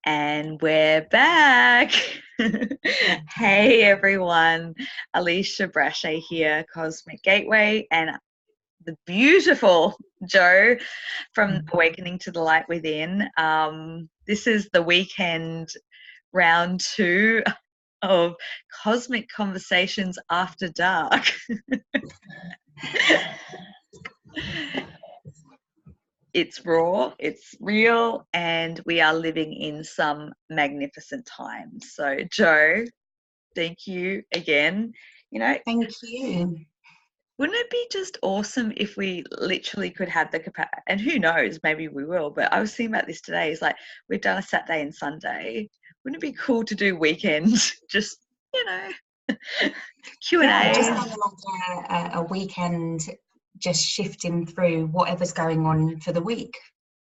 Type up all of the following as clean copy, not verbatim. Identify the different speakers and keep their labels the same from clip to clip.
Speaker 1: And we're back. Hey everyone, Alisha Brashe here, Cosmic Gateway, and the beautiful Jo from Awakening to the Light Within. This is the weekend round 2 of Cosmic Conversations After Dark. It's raw, it's real, and we are living in some magnificent times. So, Jo, thank you again.
Speaker 2: Thank you.
Speaker 1: Wouldn't it be just awesome if we literally could have the capacity? And who knows, maybe we will. But I was thinking about this today. It's like we've done a Saturday and Sunday. Wouldn't it be cool to do weekends? Just Q&A.
Speaker 2: Yeah, just like a weekend, just shifting through whatever's going on for the week.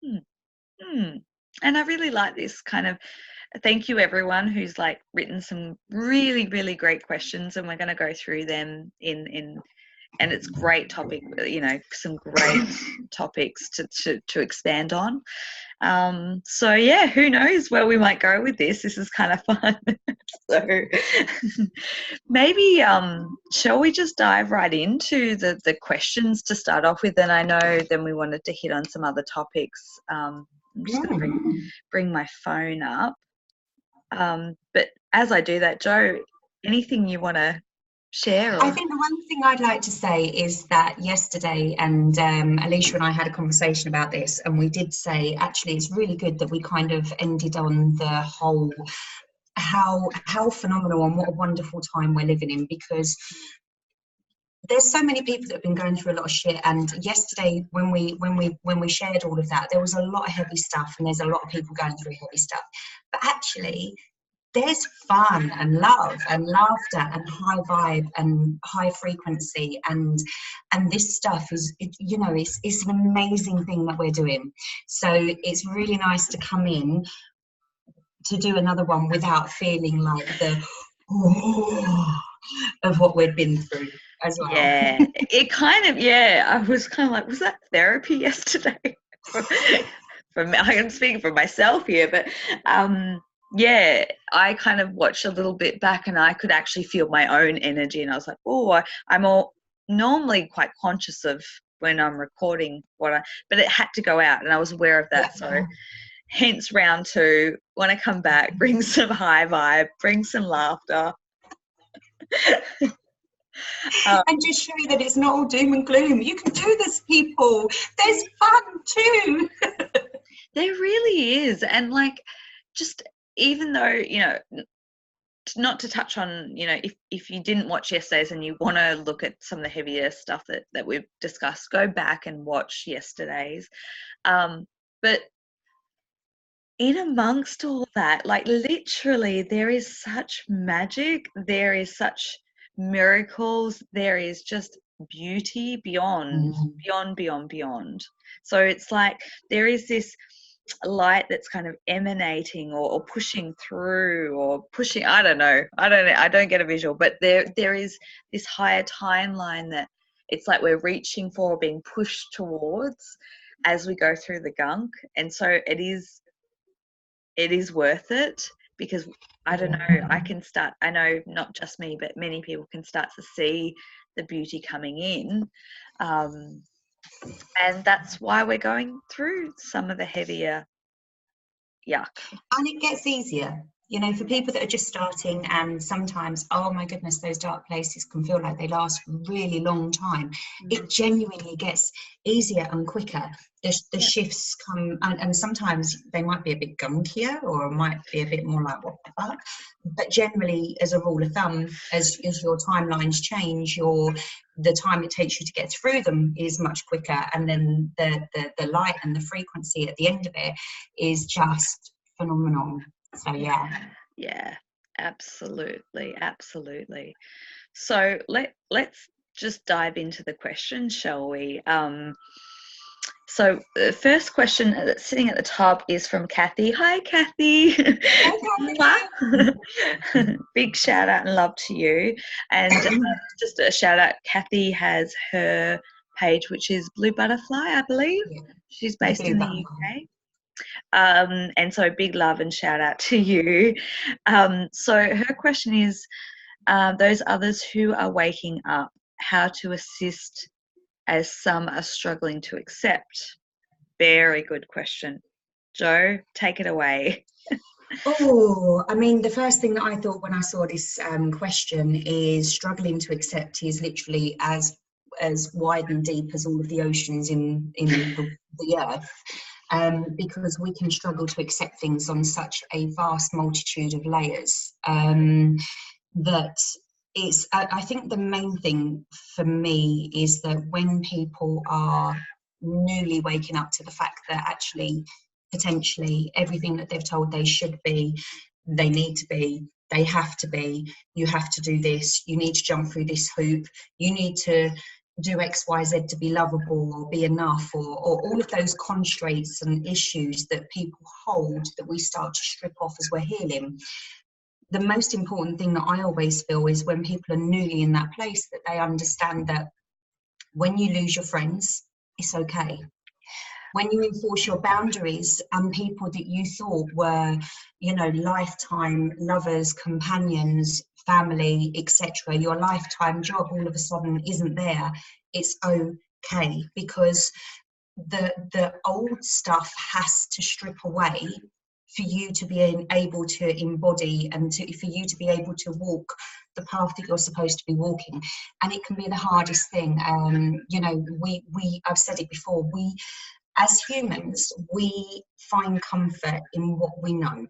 Speaker 1: And I really like this kind of. Thank you everyone who's written some really, really great questions, and we're going to go through them and it's great topic, some great topics to expand on. So yeah, who knows where we might go with this. This is kind of fun. So maybe shall we just dive right into the questions to start off with? And I know then we wanted to hit on some other topics. I'm just going to bring my phone up. But as I do that, Jo, anything you want to share?
Speaker 2: I think the one thing I'd like to say is that yesterday, and Alisha and I had a conversation about this, and we did say actually it's really good that we kind of ended on the whole how phenomenal and what a wonderful time we're living in, because there's so many people that have been going through a lot of shit. And yesterday when we shared all of that, there was a lot of heavy stuff, and there's a lot of people going through heavy stuff, but actually there's fun and love and laughter and high vibe and high frequency, and this stuff is, it's an amazing thing that we're doing. So it's really nice to come in to do another one without feeling like the of what we'd been through as well.
Speaker 1: Yeah, it kind of, I was kind of like, was that therapy yesterday? I'm speaking for myself here, but yeah, I kind of watched a little bit back, and I could actually feel my own energy, and I was like, oh, I'm normally quite conscious of when I'm recording but it had to go out, and I was aware of that. So hence round 2, when I come back, bring some high vibe, bring some laughter.
Speaker 2: And just show you that it's not all doom and gloom. You can do this, people. There's fun too.
Speaker 1: There really is. And just even though, not to touch on, if you didn't watch yesterday's and you want to look at some of the heavier stuff that we've discussed, go back and watch yesterday's. But in amongst all that, literally there is such magic, there is such miracles, there is just beauty beyond. So it's like there is this light that's kind of emanating or pushing through or pushing, I don't get a visual, but there is this higher timeline that it's like we're reaching for, being pushed towards as we go through the gunk. And so it is worth it, because I don't know, I know not just me, but many people can start to see the beauty coming in. And that's why we're going through some of the heavier yuck.
Speaker 2: And it gets easier, for people that are just starting, and sometimes, oh my goodness, those dark places can feel like they last a really long time. It genuinely gets easier and quicker. The shifts come, and sometimes they might be a bit gunkier, or might be a bit more like, what the fuck? But generally, as a rule of thumb, as your timelines change, the time it takes you to get through them is much quicker, and then the light and the frequency at the end of it is just phenomenal. So
Speaker 1: yeah, absolutely. So let's just dive into the questions, shall we? So the first question that's sitting at the top is from Kathy. Hi, Kathy. Big shout out and love to you. And just a shout out, Kathy has her page, which is Blue Butterfly, I believe. She's based in the UK. And so big love and shout out to you. So her question is, those others who are waking up, how to assist as some are struggling to accept. Very good question. Jo, take it away.
Speaker 2: Oh, I mean, the first thing that I thought when I saw this question is struggling to accept is literally as wide and deep as all of the oceans in the earth, because we can struggle to accept things on such a vast multitude of layers, that it's, I think the main thing for me is that when people are newly waking up to the fact that actually potentially everything that they've told they should be, they need to be, they have to be, you have to do this, you need to jump through this hoop, you need to do X, Y, Z to be lovable or be enough, or all of those constraints and issues that people hold that we start to strip off as we're healing. The most important thing that I always feel is when people are newly in that place, that they understand that when you lose your friends, it's okay. When you enforce your boundaries and people that you thought were, you know, lifetime lovers, companions, family, etc., your lifetime job all of a sudden isn't there, it's okay, because the old stuff has to strip away for you to be able to embody and for you to be able to walk the path that you're supposed to be walking. And it can be the hardest thing. You know, I've said it before, we as humans, we find comfort in what we know.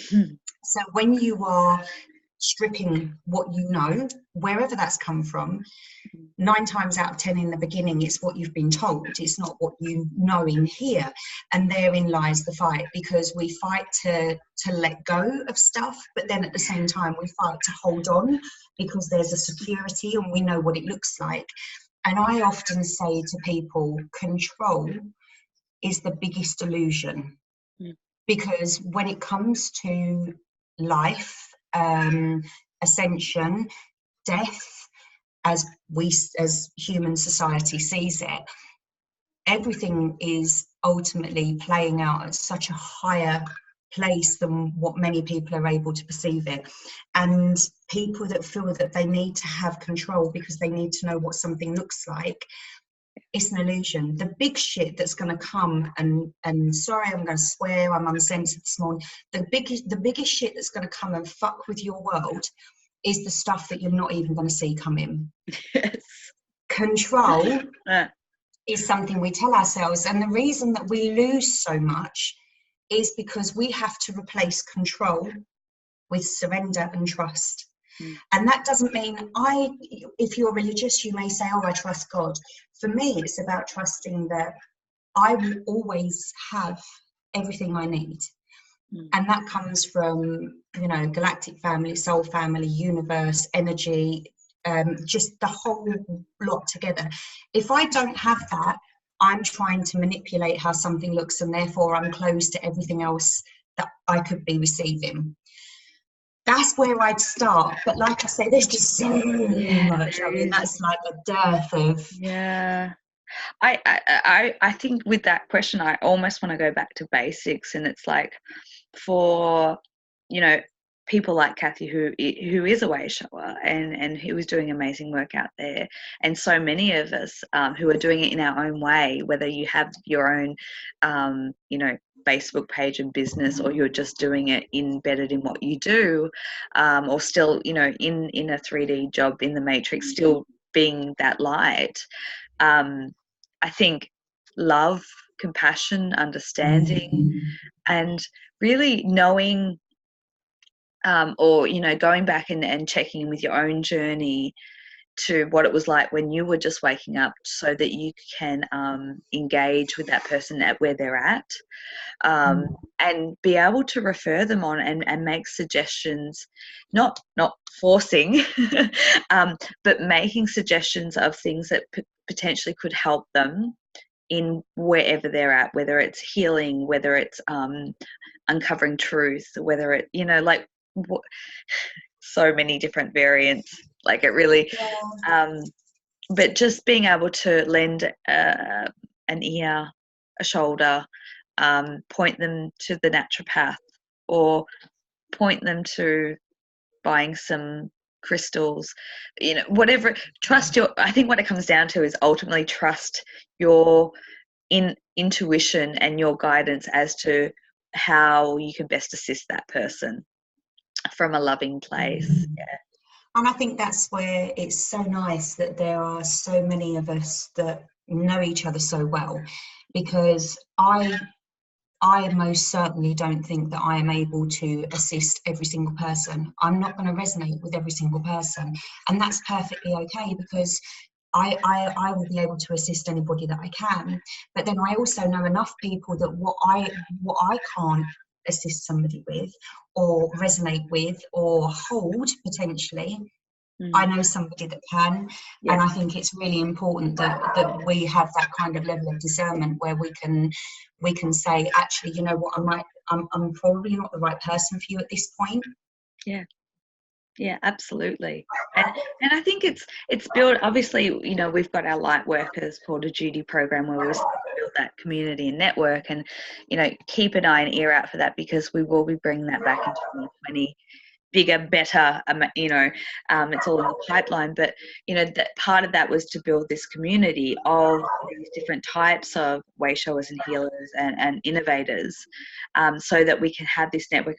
Speaker 2: So when you are stripping what you know, wherever that's come from, 9 times out of 10 in the beginning, it's what you've been told. It's not what you know in here. And therein lies the fight, because we fight to let go of stuff, but then at the same time, we fight to hold on because there's a security and we know what it looks like. And I often say to people, control is the biggest illusion, because when it comes to life, ascension, death, as human society sees it, everything is ultimately playing out at such a higher place than what many people are able to perceive it. And people that feel that they need to have control because they need to know what something looks like, it's an illusion. The big shit that's going to come, and sorry, I'm going to swear, I'm uncensored this morning, the biggest shit that's going to come and fuck with your world is the stuff that you're not even going to see come in.
Speaker 1: Yes.
Speaker 2: Control is something we tell ourselves, and the reason that we lose so much is because we have to replace control with surrender and trust. And that doesn't mean if you're religious, you may say, oh, I trust God. For me, it's about trusting that I will always have everything I need. And that comes from, you know, galactic family, soul family, universe, energy, just the whole lot together. If I don't have that, I'm trying to manipulate how something looks, and therefore I'm closed to everything else that I could be receiving. That's where I'd start. But like I say, there's just so much. I mean, that's like a dearth of...
Speaker 1: Yeah. I think with that question, I almost want to go back to basics, and it's like, for, you know, people like Kathy who is a way shower and who is doing amazing work out there, and so many of us who are doing it in our own way, whether you have your own you know, Facebook page and business, or you're just doing it embedded in what you do, or still, you know, in a 3D job in the matrix, still being that light. I think love, compassion, understanding, and really knowing, or, you know, going back and checking in with your own journey to what it was like when you were just waking up, so that you can engage with that person at where they're at, and be able to refer them on and make suggestions, not forcing, but making suggestions of things that potentially could help them in wherever they're at, whether it's healing, whether it's uncovering truth, whether it, you know, like so many different variants, like it really, but just being able to lend an ear, a shoulder, point them to the naturopath, or point them to buying some crystals, whatever. I think what it comes down to is ultimately trust your intuition and your guidance as to how you can best assist that person from a loving place. Yeah.
Speaker 2: And I think that's where it's so nice that there are so many of us that know each other so well, because I most certainly don't think that I am able to assist every single person. I'm not going to resonate with every single person, and that's perfectly okay, because I will be able to assist anybody that I can. But then I also know enough people that what I can't assist somebody with, or resonate with, or hold potentially, I know somebody that can.
Speaker 1: Yeah.
Speaker 2: And I think it's really important that we have that kind of level of discernment where we can say, actually, you know what, I'm probably not the right person for you at this point.
Speaker 1: Yeah, absolutely. And I think it's built, obviously, we've got our light workers Porter Duty program where we build that community and network, and keep an eye and ear out for that, because we will be bringing that back in 2020, bigger, better. It's all in the pipeline, but that part of that was to build this community of these different types of way showers and healers and innovators, so that we can have this network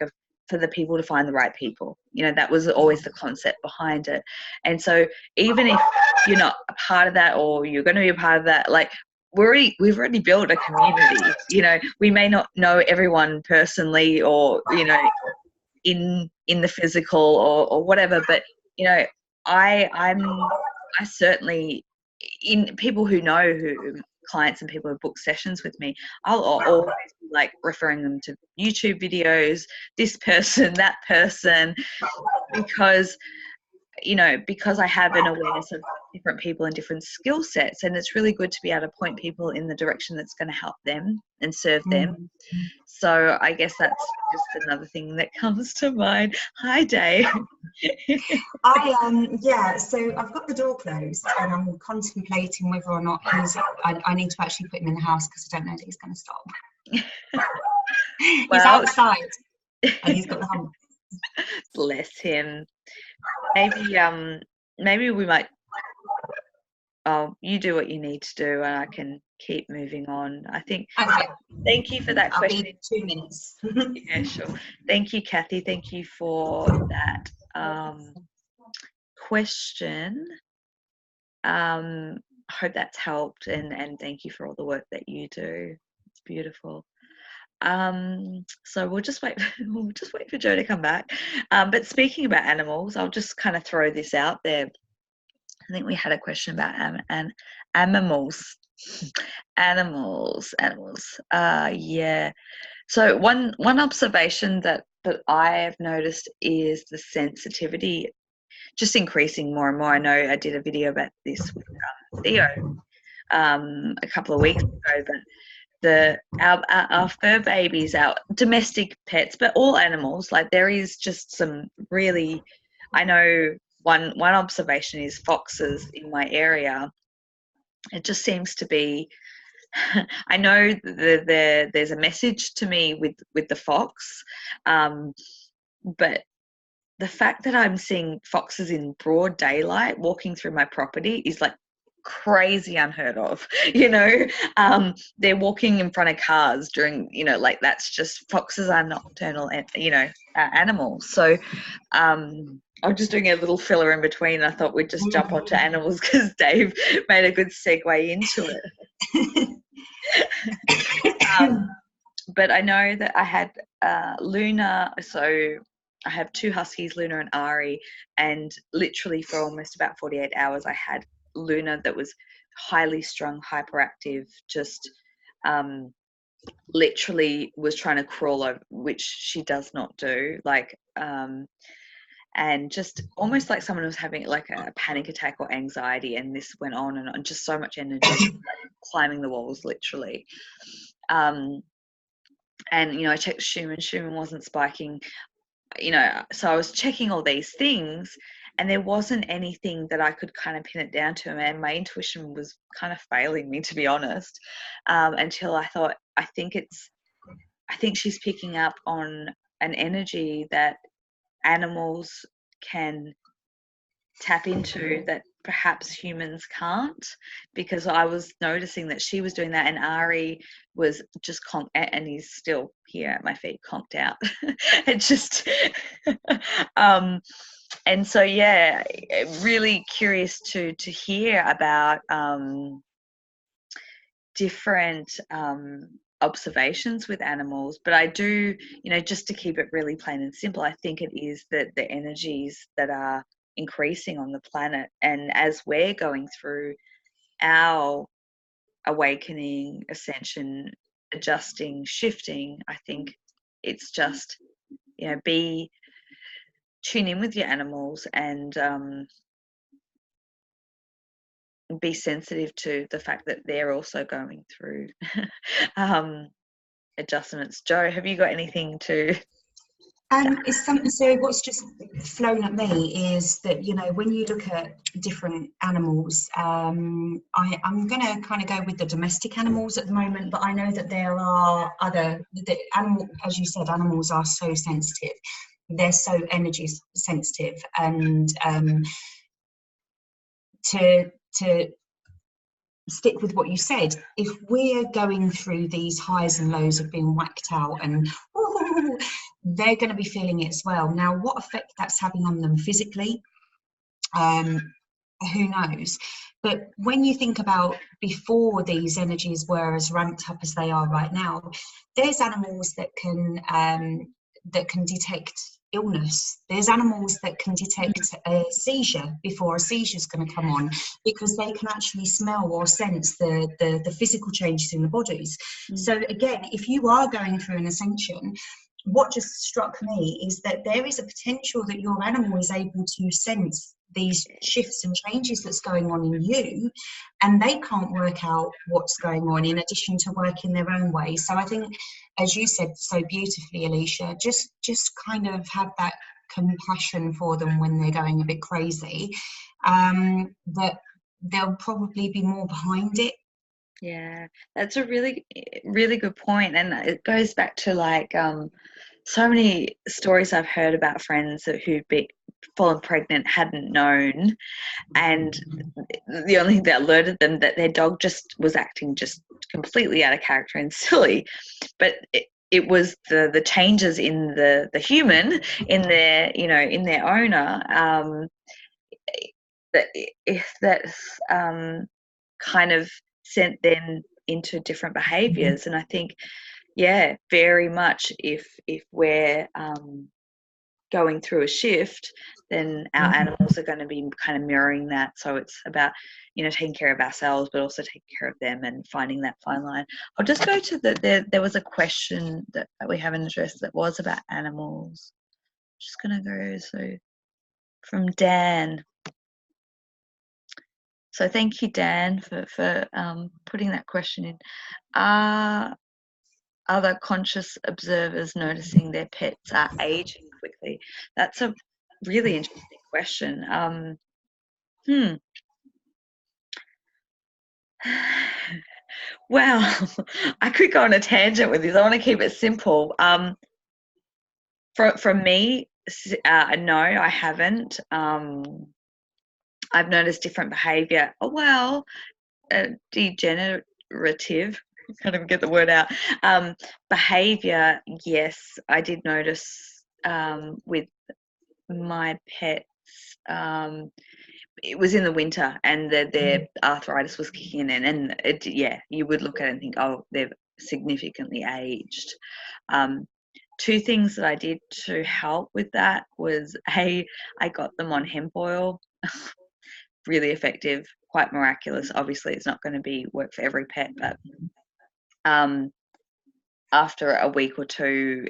Speaker 1: for the people to find the right people. That was always the concept behind it. And so even if you're not a part of that, or you're going to be a part of that, like, we've already built a community. We may not know everyone personally, or in the physical, or whatever, but I certainly, in people who know, who clients and people who book sessions with me, I'll always be like referring them to YouTube videos, this person, that person, because I have an awareness of different people and different skill sets, and it's really good to be able to point people in the direction that's going to help them and serve them. So I guess that's just another thing that comes to mind. Hi, Dave.
Speaker 2: So I've got the door closed, and I'm contemplating whether or not I need to actually put him in the house, because I don't know that he's going to stop. He's outside and he's got the hump.
Speaker 1: Bless him. Maybe we might. Oh, you do what you need to do, and I can keep moving on. I think.
Speaker 2: Okay.
Speaker 1: Thank you for that question.
Speaker 2: I'll be 2 minutes.
Speaker 1: Yeah, sure. Thank you, Kathy. Thank you for that question. I hope that's helped, and thank you for all the work that you do. It's beautiful. So we'll just wait for Jo to come back. But speaking about animals, I'll just kind of throw this out there. I think we had a question about animals. Yeah. So one observation that I have noticed is the sensitivity just increasing more and more. I know I did a video about this with Theo a couple of weeks ago, but our fur babies, our domestic pets, but all animals, like, there is just some really, I know one observation is foxes in my area. It just seems to be, I know there's a message to me with the fox, but the fact that I'm seeing foxes in broad daylight walking through my property is like crazy unheard of. They're walking in front of cars during, like, that's just, foxes are nocturnal, animals. So I was just doing a little filler in between. I thought we'd just jump onto animals because Dave made a good segue into it. But I know that I had Luna, so I have 2 huskies, Luna and Ari, and literally for almost about 48 hours I had Luna that was highly strung, hyperactive, just literally was trying to crawl over, which she does not do, like, and just almost like someone was having like a panic attack or anxiety, and this went on and on, just so much energy, climbing the walls literally. And I checked Schumann wasn't spiking, so I was checking all these things, and there wasn't anything that I could kind of pin it down to, and my intuition was kind of failing me, to be honest, until I thought, I think it's I think she's picking up on an energy that animals can tap into that perhaps humans can't, because I was noticing that she was doing that, and Ari was just and he's still here at my feet, conked out. It just and so yeah, really curious to hear about different observations with animals. But I do, just to keep it really plain and simple, I think it is that the energies that are increasing on the planet, and as we're going through our awakening, ascension, adjusting, shifting, I think it's just, tune in with your animals and be sensitive to the fact that they're also going through adjustments. Jo, have you got anything to
Speaker 2: It's something. So what's just flown at me is that, when you look at different animals, I'm going to kind of go with the domestic animals at the moment, but I know that there are as you said, animals are so sensitive. They're so energy sensitive, and to stick with what you said, if we're going through these highs and lows of being whacked out, and they're going to be feeling it as well. Now, what effect that's having on them physically, who knows? But when you think about before these energies were as ramped up as they are right now, there's animals that can detect illness. There's animals that can detect a seizure before a seizure is going to come on, because they can actually smell or sense the physical changes in the bodies. So again, if you are going through an ascension, what just struck me is that there is a potential that your animal is able to sense these shifts and changes that's going on in you, and they can't work out what's going on, in addition to working their own way. So I think, as you said so beautifully, Alisha, just kind of have that compassion for them when they're going a bit crazy, that there'll probably be more behind it.
Speaker 1: Yeah, that's a really, really good point. And it goes back to like so many stories I've heard about friends who'd fallen pregnant, hadn't known, and the only thing that alerted them that their dog just was acting just completely out of character and silly. But it was the changes in the human, in their, in their owner, that's kind of sent them into different behaviors. And I think, yeah, very much if we're going through a shift, then our animals are going to be kind of mirroring that. So it's about, taking care of ourselves, but also taking care of them and finding that fine line. I'll just go to there was a question that we haven't addressed that was about animals. Just going to go, so from Dan. So thank you, Dan, for putting that question in. Are other conscious observers noticing their pets are aging quickly? That's a really interesting question. Well, I could go on a tangent with this. I want to keep it simple. From me, no, I haven't. I've noticed different behaviour. Oh, well, degenerative, can't even get the word out. Behaviour, yes, I did notice with my pets. It was in the winter, and their arthritis was kicking in, and you would look at it and think, oh, they've significantly aged. Two things that I did to help with that was, I got them on hemp oil. Really effective, quite miraculous. Obviously, it's not going to work for every pet, but after a week or two,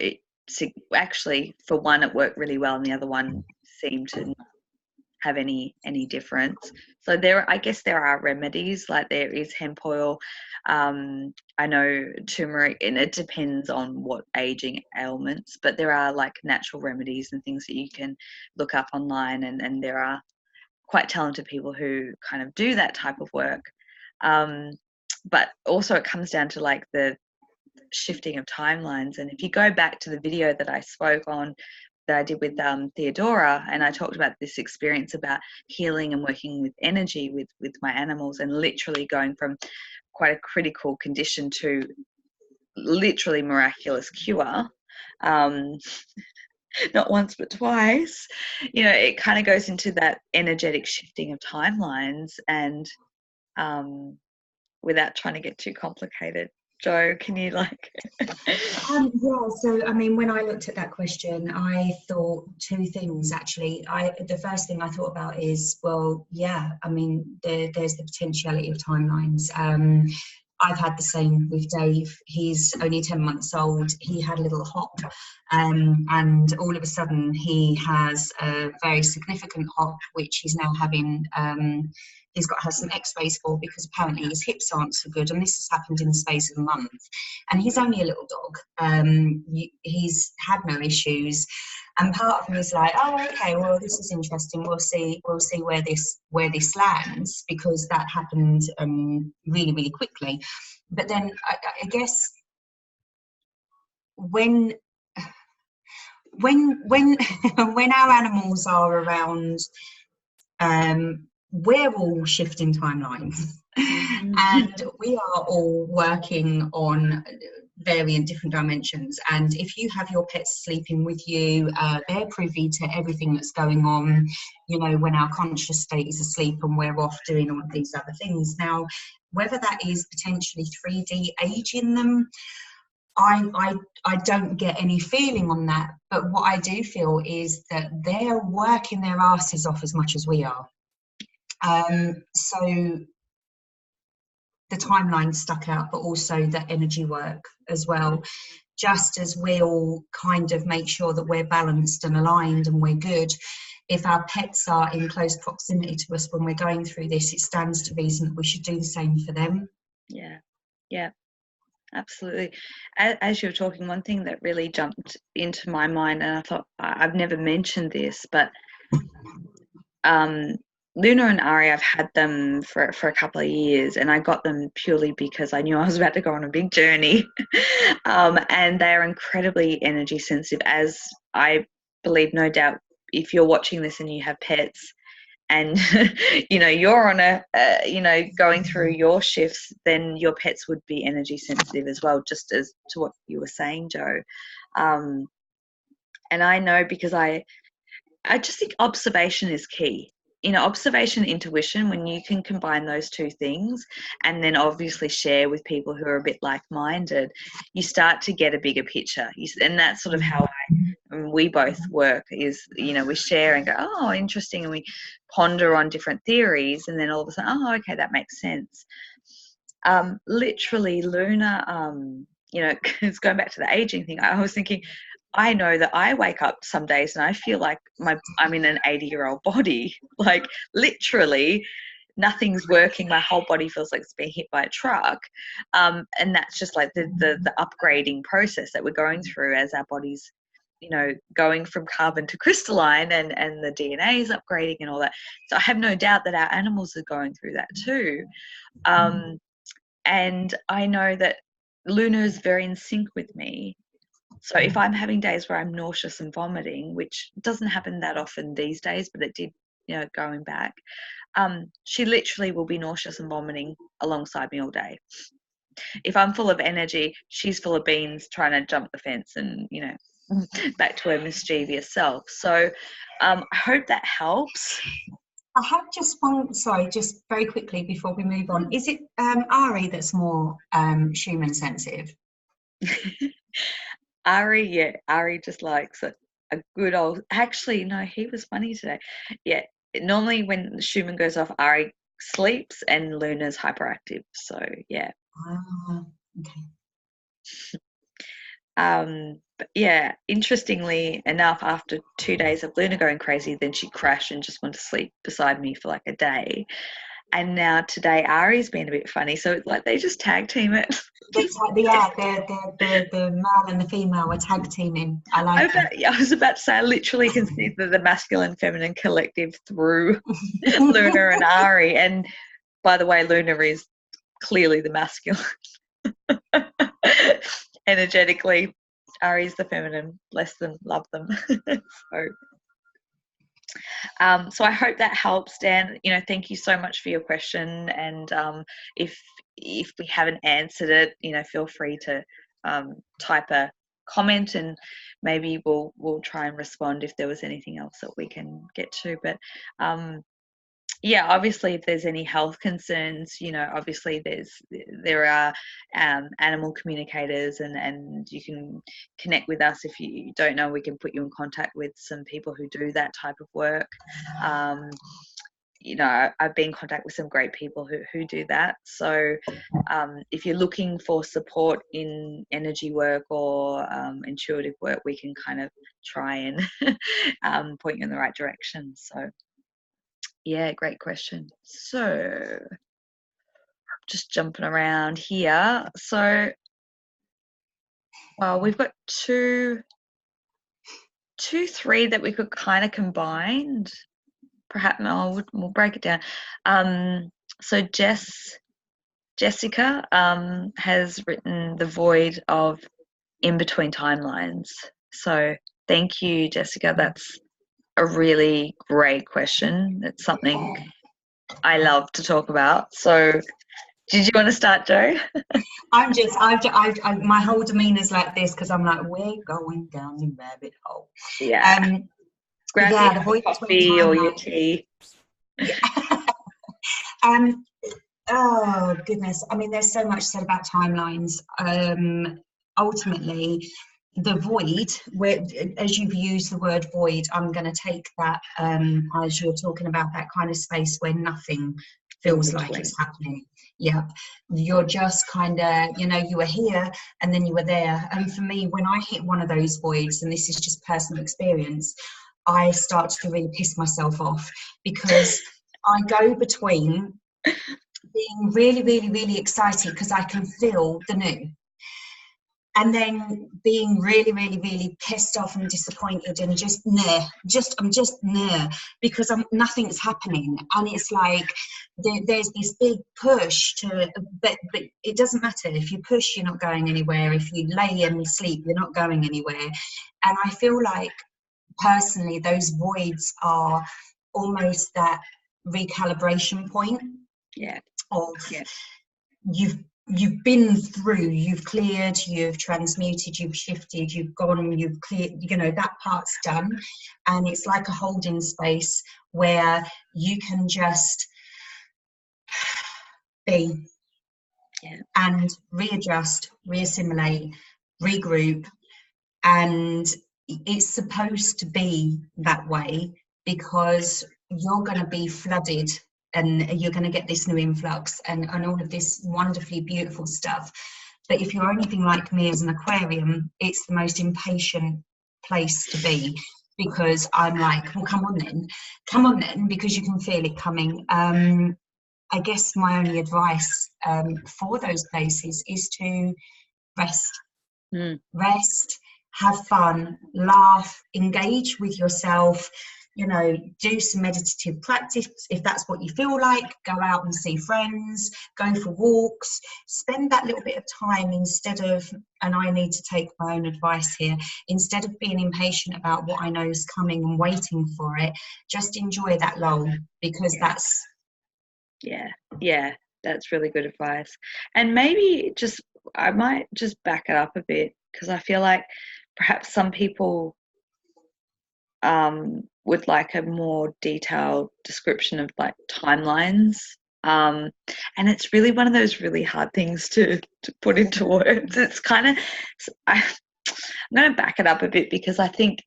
Speaker 1: actually, for one, it worked really well, and the other one seemed to not have any difference. So I guess there are remedies, like there is hemp oil. I know turmeric, and it depends on what aging ailments, but there are like natural remedies and things that you can look up online, and there are quite talented people who kind of do that type of work. But also it comes down to like the shifting of timelines. And if you go back to the video that I spoke on, that I did with Theodora, and I talked about this experience about healing and working with energy with my animals, and literally going from quite a critical condition to literally miraculous cure, not once but twice. It kind of goes into that energetic shifting of timelines. And without trying to get too complicated, Jo, can you
Speaker 2: Yeah, so I mean, when I looked at that question, I thought two things actually. The first thing I thought about is, well, yeah, I mean, there's the potentiality of timelines. I've had the same with Dave. He's only 10 months old. He had a little hop, and all of a sudden he has a very significant hop, which he's now having. He's got to have some x-rays for, because apparently his hips aren't so good, and this has happened in the space of a month. And he's only a little dog. He's had no issues, and part of me is like, oh, okay, well, this is interesting. We'll see where this lands, because that happened really, really quickly. But then I guess when when our animals are around, we're all shifting timelines, and we are all working on varying different dimensions. And if you have your pets sleeping with you, they're privy to everything that's going on, when our conscious state is asleep and we're off doing all of these other things. Now, whether that is potentially 3D aging them, I don't get any feeling on that. But what I do feel is that they're working their asses off as much as we are. So the timeline stuck out, but also the energy work as well. Just as we'll kind of make sure that we're balanced and aligned and we're good, if our pets are in close proximity to us when we're going through this, it stands to reason that we should do the same for them.
Speaker 1: Yeah, absolutely. As you were talking, one thing that really jumped into my mind, and I thought, I've never mentioned this, but Luna and Ari, I've had them for a couple of years, and I got them purely because I knew I was about to go on a big journey. And they are incredibly energy sensitive, as I believe, no doubt, if you're watching this and you have pets and you're on going through your shifts, then your pets would be energy sensitive as well, just as to what you were saying, Jo. And I know, because I just think observation is key. Observation, intuition, when you can combine those two things, and then obviously share with people who are a bit like-minded, you start to get a bigger picture. And that's sort of how we both work, is, we share and go, oh, interesting, and we ponder on different theories, and then all of a sudden, oh, okay, that makes sense. Literally, Luna, it's going back to the aging thing. I was thinking, I know that I wake up some days and I feel like I'm in an 80-year-old body. Like, literally, nothing's working. My whole body feels like it's been hit by a truck. And that's just like the upgrading process that we're going through as our bodies, going from carbon to crystalline, and the DNA is upgrading and all that. So I have no doubt that our animals are going through that too. And I know that Luna is very in sync with me. So if I'm having days where I'm nauseous and vomiting, which doesn't happen that often these days, but it did, going back, she literally will be nauseous and vomiting alongside me all day. If I'm full of energy, she's full of beans trying to jump the fence and, back to her mischievous self. So I hope that helps.
Speaker 2: I have just one, sorry, just very quickly before we move on. Is it Ari that's more Schumann sensitive?
Speaker 1: Ari just likes a good old, actually, no, he was funny today. Yeah, normally when Schumann goes off, Ari sleeps and Luna's hyperactive. So, yeah.
Speaker 2: Okay.
Speaker 1: But yeah, interestingly enough, after 2 days of Luna going crazy, then she crashed and just went to sleep beside me for like a day. And now today, Ari's been a bit funny, so it's like they just tag team it.
Speaker 2: The male and the female are tag teaming. I like it.
Speaker 1: I was about to say, I literally can see the masculine feminine collective through Luna and Ari. And by the way, Luna is clearly the masculine. energetically. Ari's the feminine. Bless them, love them. So I hope that helps, Dan. Thank you so much for your question. And if we haven't answered it, feel free to type a comment, and maybe we'll try and respond if there was anything else that we can get to. But yeah, obviously, if there's any health concerns, obviously there are animal communicators, and you can connect with us. If you don't know, we can put you in contact with some people who do that type of work. I've been in contact with some great people who do that. So if you're looking for support in energy work or intuitive work, we can kind of try and point you in the right direction. So yeah, great question. So just jumping around here. So, well, we've got two, three that we could kind of combine. Perhaps we'll break it down. So Jessica has written The Void of In Between Timelines. So thank you, Jessica. That's a really great question. It's something I love to talk about. So did you want to start, Jo?
Speaker 2: My whole demeanor's like this because I'm like, we're going down the rabbit hole.
Speaker 1: Yeah. Grab your coffee or your tea.
Speaker 2: Yeah. Oh goodness. I mean, there's so much said about timelines. Ultimately, the void, as you've used the word void, I'm going to take that as you're talking about that kind of space where nothing feels like it's happening. Yeah, you're just kind of, you were here and then you were there. And for me, when I hit one of those voids, and this is just personal experience, I start to really piss myself off, because I go between being really, really, really excited because I can feel the new, and then being really, really, really pissed off and disappointed and I'm just because nothing's happening. And it's like there's this big push but it doesn't matter. If you push, you're not going anywhere. If you lay and sleep, you're not going anywhere. And I feel like personally those voids are almost that recalibration point.
Speaker 1: Yeah.
Speaker 2: You've been through, you've cleared, you've transmuted, you've shifted, you've gone, you've cleared, that part's done. And it's like a holding space where you can just be and readjust, reassimilate, regroup. And it's supposed to be that way because you're going to be flooded and you're going to get this new influx and all of this wonderfully beautiful stuff. But if you're anything like me as an Aquarium, it's the most impatient place to be, because I'm like, well, come on then, because you can feel it coming. I guess my only advice for those places is to rest. Rest, have fun, laugh, engage with yourself, do some meditative practice if that's what you feel like. Go out and see friends, go for walks, spend that little bit of time instead of, and I need to take my own advice here, instead of being impatient about what I know is coming and waiting for it, just enjoy that lull, because that's
Speaker 1: that's really good advice. And maybe I might just back it up a bit, because I feel like perhaps some people would like a more detailed description of like timelines. And it's really one of those really hard things to put into words. It's kind of, I'm going to back it up a bit, because I think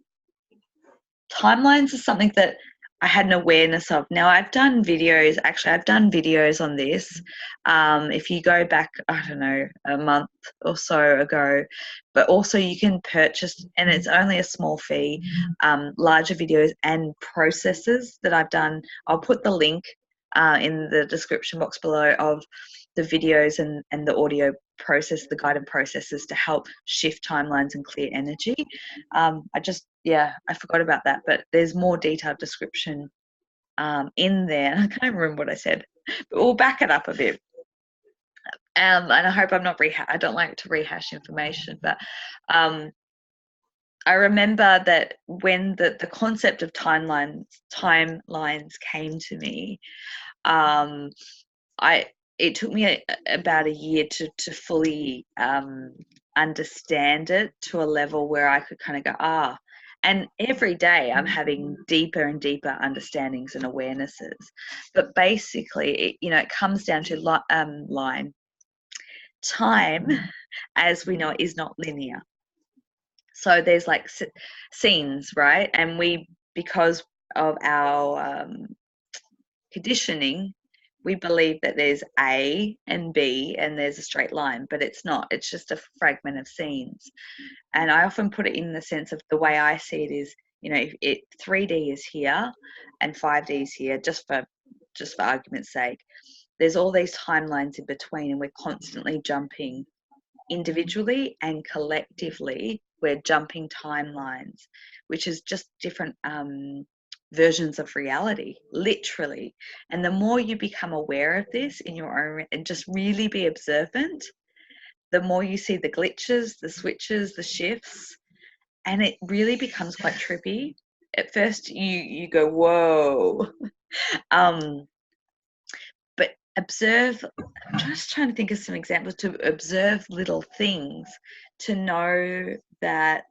Speaker 1: timelines is something that I had an awareness of. Now, I've done videos on this. If you go back, I don't know, a month or so ago, but also you can purchase, and it's only a small fee, larger videos and processes that I've done. I'll put the link in the description box below of the videos and the audio process, the guided processes to help shift timelines and clear energy. I forgot about that, but there's more detailed description in there. I can't remember what I said, but we'll back it up a bit. and I hope I'm not I don't like to rehash information, but I remember that when the concept of timelines came to me, it took me about a year to fully understand it to a level where I could kind of go, and every day I'm having deeper and deeper understandings and awarenesses. But basically, it comes down to line. Time, as we know, is not linear. So there's like scenes, right? And because of our conditioning, we believe that there's A and B and there's a straight line, but it's not. It's just a fragment of scenes. And I often put it in the sense of the way I see it is, if 3D is here and 5D is here, just for argument's sake, there's all these timelines in between, and we're constantly jumping individually and collectively. We're jumping timelines, which is just different versions of reality, literally. And the more you become aware of this in your own and just really be observant, the more you see the glitches, the switches, the shifts, and it really becomes quite trippy. At first you go, whoa. But observe, I'm just trying to think of some examples, to observe little things, to know that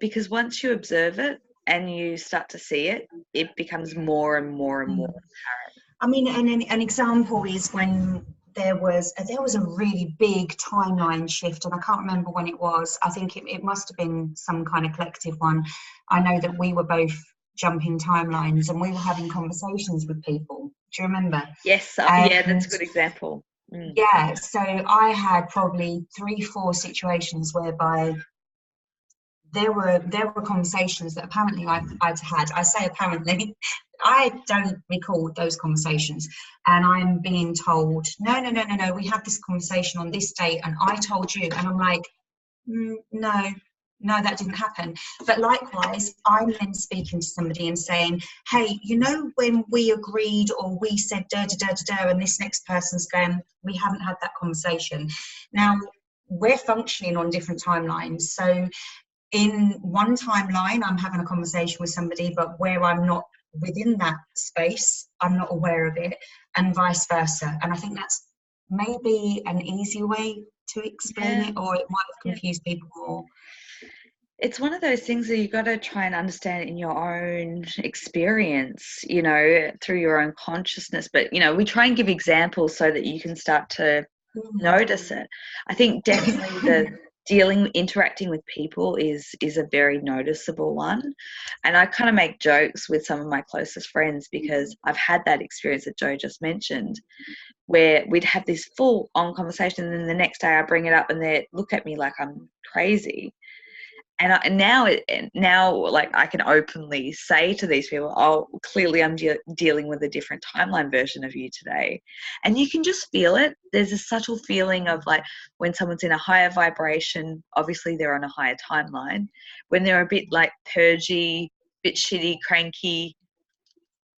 Speaker 1: because once you observe it and you start to see it, it becomes more and more and more apparent.
Speaker 2: I mean, an example is when there was a really big timeline shift, and I can't remember when it was. I think it must have been some kind of collective one. I know that we were both jumping timelines and we were having conversations with people. Do you remember?
Speaker 1: Yes, yeah, that's a good example.
Speaker 2: Yeah, so I had probably 3-4 situations whereby there were conversations that apparently I'd had. I say apparently, I don't recall those conversations, and I'm being told, no, we had this conversation on this date, and I told you, and I'm like, no, that didn't happen. But likewise, I'm then speaking to somebody and saying, hey, when we agreed or we said da da da da da, and this next person's going, we haven't had that conversation. Now, we're functioning on different timelines, so in one timeline, I'm having a conversation with somebody, but where I'm not within that space, I'm not aware of it, and vice versa. And I think that's maybe an easier way to explain it, or it might have confused people more.
Speaker 1: It's one of those things that you've got to try and understand in your own experience, through your own consciousness. But, we try and give examples so that you can start to notice it. I think definitely the interacting with people is a very noticeable one. And I kind of make jokes with some of my closest friends because I've had that experience that Jo just mentioned, where we'd have this full on conversation, and then the next day I bring it up and they look at me like I'm crazy. And now like I can openly say to these people, oh, clearly I'm dealing with a different timeline version of you today. And you can just feel it. There's a subtle feeling of like when someone's in a higher vibration, obviously they're on a higher timeline. When they're a bit like purgy, bit shitty, cranky.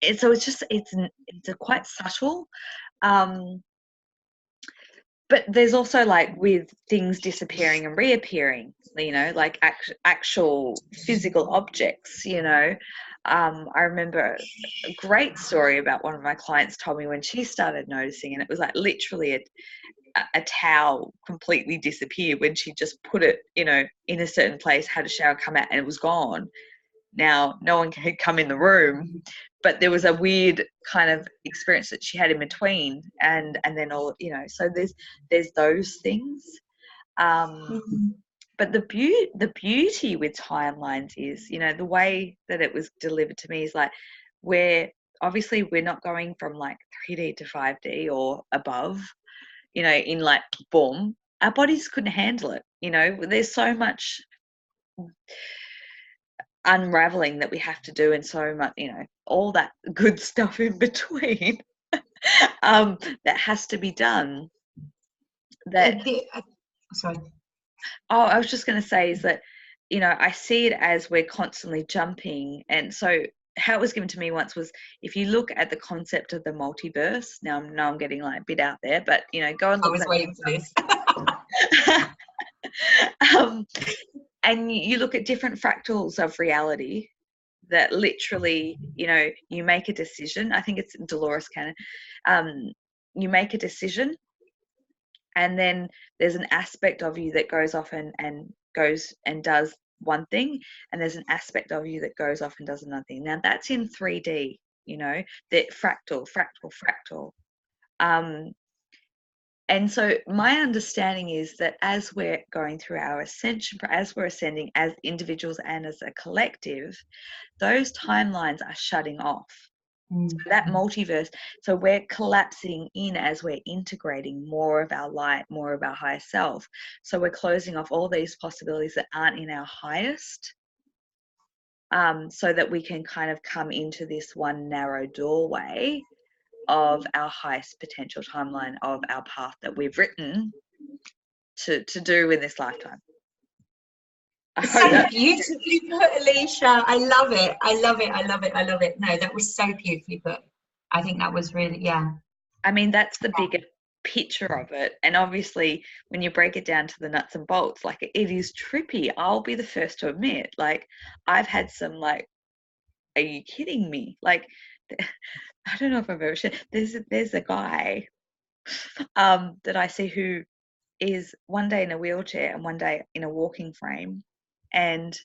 Speaker 1: It's a quite subtle. But there's also like with things disappearing and reappearing, like actual physical objects, I remember a great story about one of my clients told me when she started noticing, and it was like literally a towel completely disappeared when she just put it, in a certain place, had a shower, come out, and it was gone. Now, no one could come in the room, but there was a weird kind of experience that she had in between, and then all, so there's those things. But the beauty with timelines is, the way that it was delivered to me is like, we're not going from like 3D to 5D or above, in like boom. Our bodies couldn't handle it. There's so much unraveling that we have to do, and so much, all that good stuff in between that has to be done.
Speaker 2: Sorry.
Speaker 1: Oh, I was just going to say is that, I see it as we're constantly jumping, and so how it was given to me once was, if you look at the concept of the multiverse, now I'm getting like a bit out there, but you know, go and
Speaker 2: I
Speaker 1: look
Speaker 2: was
Speaker 1: that
Speaker 2: waiting for this.
Speaker 1: and you look at different fractals of reality that literally, you know, you make a decision. I think it's Dolores Cannon. You make a decision, and then there's an aspect of you that goes off and goes and does one thing, and there's an aspect of you that goes off and does another thing. Now that's in 3D, you know, the fractal. And so my understanding is that as we're going through our ascension, as we're ascending as individuals and as a collective, those timelines are shutting off. So that multiverse, so we're collapsing in as we're integrating more of our light, more of our higher self. So we're closing off all these possibilities that aren't in our highest, so that we can kind of come into this one narrow doorway of our highest potential timeline of our path that we've written to do in this lifetime.
Speaker 2: So beautifully put, Alisha. I love it. I love it. I love it. I love it. No, that was so beautifully put. I think that was really, yeah.
Speaker 1: I mean, that's the bigger picture of it. And obviously, when you break it down to the nuts and bolts, like, it is trippy. I'll be the first to admit, like, I've had some, like, are you kidding me? Like, I don't know if I've ever shared. There's a guy that I see who is one day in a wheelchair and one day in a walking frame. And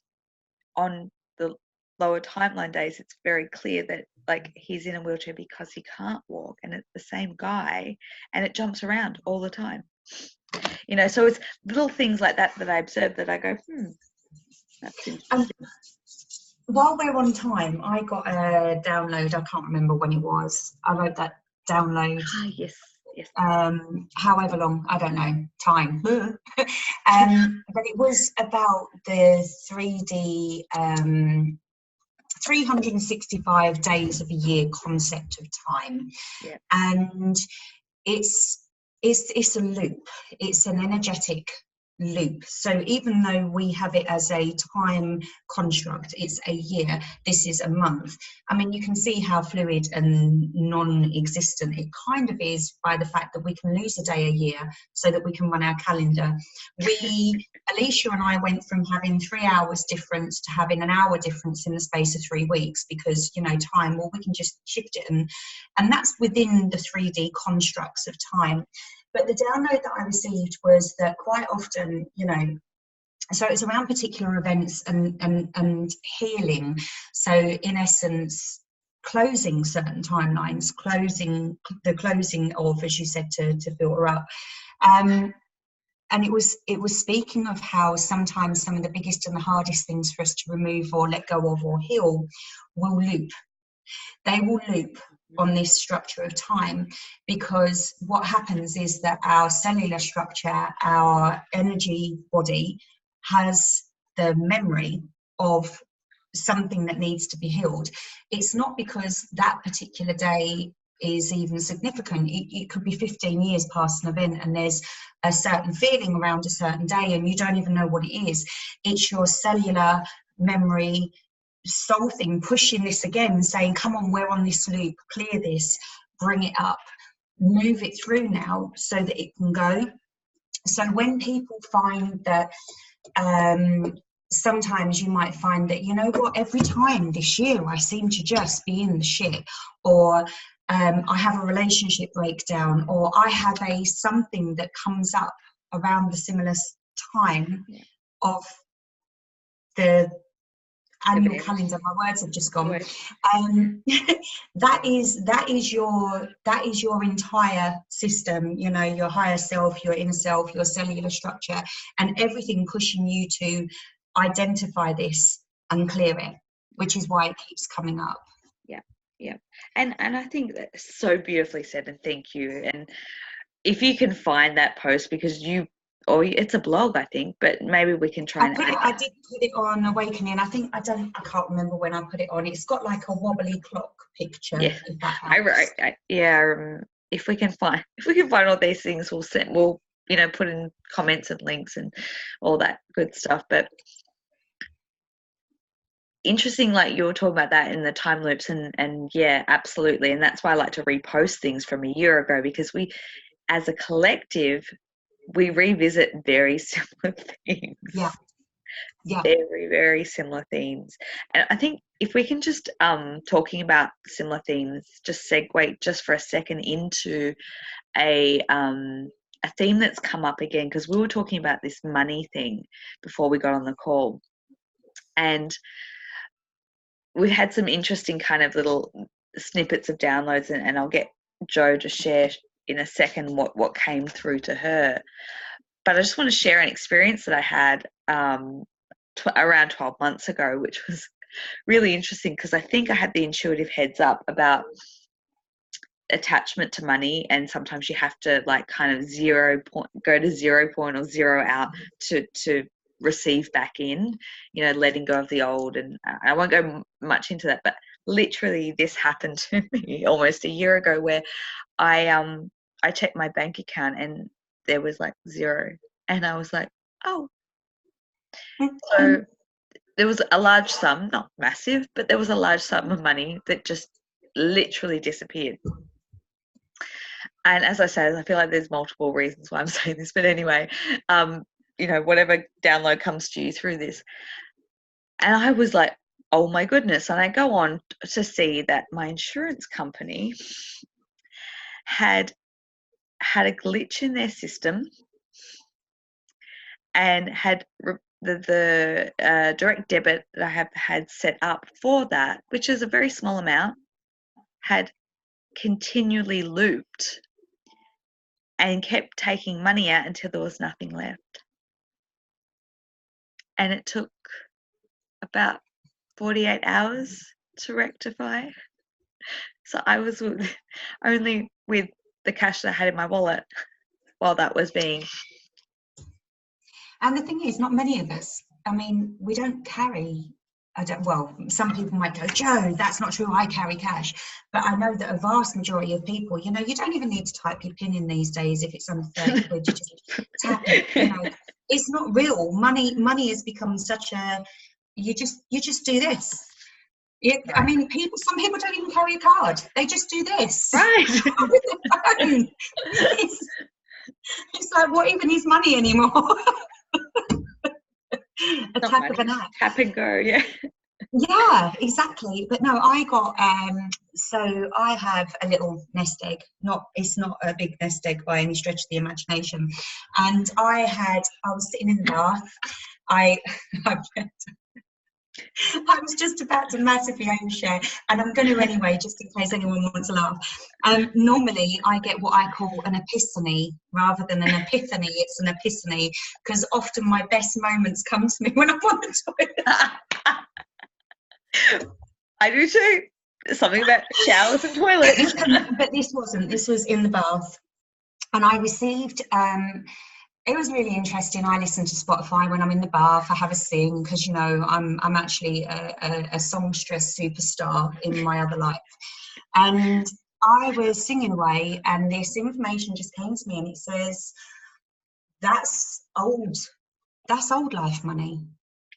Speaker 1: on the lower timeline days, it's very clear that, like, he's in a wheelchair because he can't walk, and it's the same guy, and it jumps around all the time. You know, so it's little things like that that I observe that I go, that's interesting.
Speaker 2: While we're on time, I got a download. I can't remember when it was. I wrote that download.
Speaker 1: Yes.
Speaker 2: However long, I don't know, time. But it was about the 3D 365 days of a year concept of time.
Speaker 1: Yeah.
Speaker 2: And it's a loop. It's an energetic loop. So even though we have it as a time construct, it's a year, this is a month. I mean, you can see how fluid and non-existent it kind of is by the fact that we can lose a day a year so that we can run our calendar. Alisha and I went from having 3 hours difference to having an hour difference in the space of 3 weeks because, you know, time, well, we can just shift it, and that's within the 3D constructs of time. But the download that I received was that quite often, you know, so it's around particular events and healing. So in essence, closing certain timelines, closing of, as you said, to filter up. And it was speaking of how sometimes some of the biggest and the hardest things for us to remove or let go of or heal will loop. They will loop on this structure of time, because what happens is that our cellular structure, our energy body, has the memory of something that needs to be healed. It's not because that particular day is even significant. It could be 15 years past an event and there's a certain feeling around a certain day and you don't even know what it is. It's your cellular memory soul thing pushing this again, saying, come on, we're on this loop, clear this, bring it up, move it through now so that it can go. So when people find that, sometimes you might find that, you know what, every time this year I seem to just be in the shit, or I have a relationship breakdown, or I have something that comes up around the similar time of the annual calendar. My words have just gone. That is your entire system, you know, your higher self, your inner self, your cellular structure, and everything pushing you to identify this and clear it, which is why it keeps coming up.
Speaker 1: Yeah. And I think that's so beautifully said, and thank you. And if you can find that post, because it's a blog, I think, but maybe we can try
Speaker 2: I did put it on Awakening. I can't remember when I put it on. It's got like a wobbly clock picture.
Speaker 1: Yeah,
Speaker 2: if that helps.
Speaker 1: If we can find all these things, we'll you know, put in comments and links and all that good stuff. But interesting, like you were talking about that in the time loops, and yeah, absolutely. And that's why I like to repost things from a year ago, because we, as a collective, we revisit very similar themes.
Speaker 2: Yeah. Yeah.
Speaker 1: Very, very similar themes. And I think if we can just talking about similar themes, just segue just for a second into a theme that's come up again, because we were talking about this money thing before we got on the call, and we had some interesting kind of little snippets of downloads, and I'll get Jo to share in a second what came through to her. But I just want to share an experience that I had around 12 months ago, which was really interesting, because I think I had the intuitive heads up about attachment to money, and sometimes you have to like kind of go to 0 point or zero out to receive back in, you know, letting go of the old. And I won't go much into that, but literally this happened to me almost a year ago, where I checked my bank account and there was like 0, and I was like, oh. So there was a large sum, not massive, but there was a large sum of money that just literally disappeared. And as I said, I feel like there's multiple reasons why I'm saying this, but anyway, you know, whatever download comes to you through this. And I was like, oh my goodness. And I go on to see that my insurance company had a glitch in their system, and had the direct debit that I had set up for that, which is a very small amount, had continually looped and kept taking money out until there was nothing left. And it took about 48 hours to rectify. So I was only with the cash that I had in my wallet while that was being.
Speaker 2: And the thing is, not many of us, I mean, we don't carry, well, some people might go, Jo, that's not true, I carry cash. But I know that a vast majority of people, you know, you don't even need to type your PIN in these days. If it's under 30 quid, you just tap it, you know. It's not real. Money has become such a, you just do this. I mean, some people don't even carry a card. They just do this.
Speaker 1: Right.
Speaker 2: With their phone. It's like, what even is money anymore? A tap of an app.
Speaker 1: Tap and go, yeah.
Speaker 2: Yeah, exactly. But no, I got so I have a little nest egg. It's not a big nest egg by any stretch of the imagination. And I was sitting in the bath. I was just about to massively overshare, and I'm going to anyway, just in case anyone wants to laugh. Normally, I get what I call an epiphany rather than an epiphany. It's an epiphany, because often my best moments come to me when I'm on the toilet.
Speaker 1: I do too. Something about showers and toilets.
Speaker 2: But this wasn't. This was in the bath, and I received. It was really interesting. I listen to Spotify when I'm in the bath. I have a sing, because, you know, I'm actually a songstress superstar in my other life. And I was singing away, and this information just came to me, and it says, that's old life money.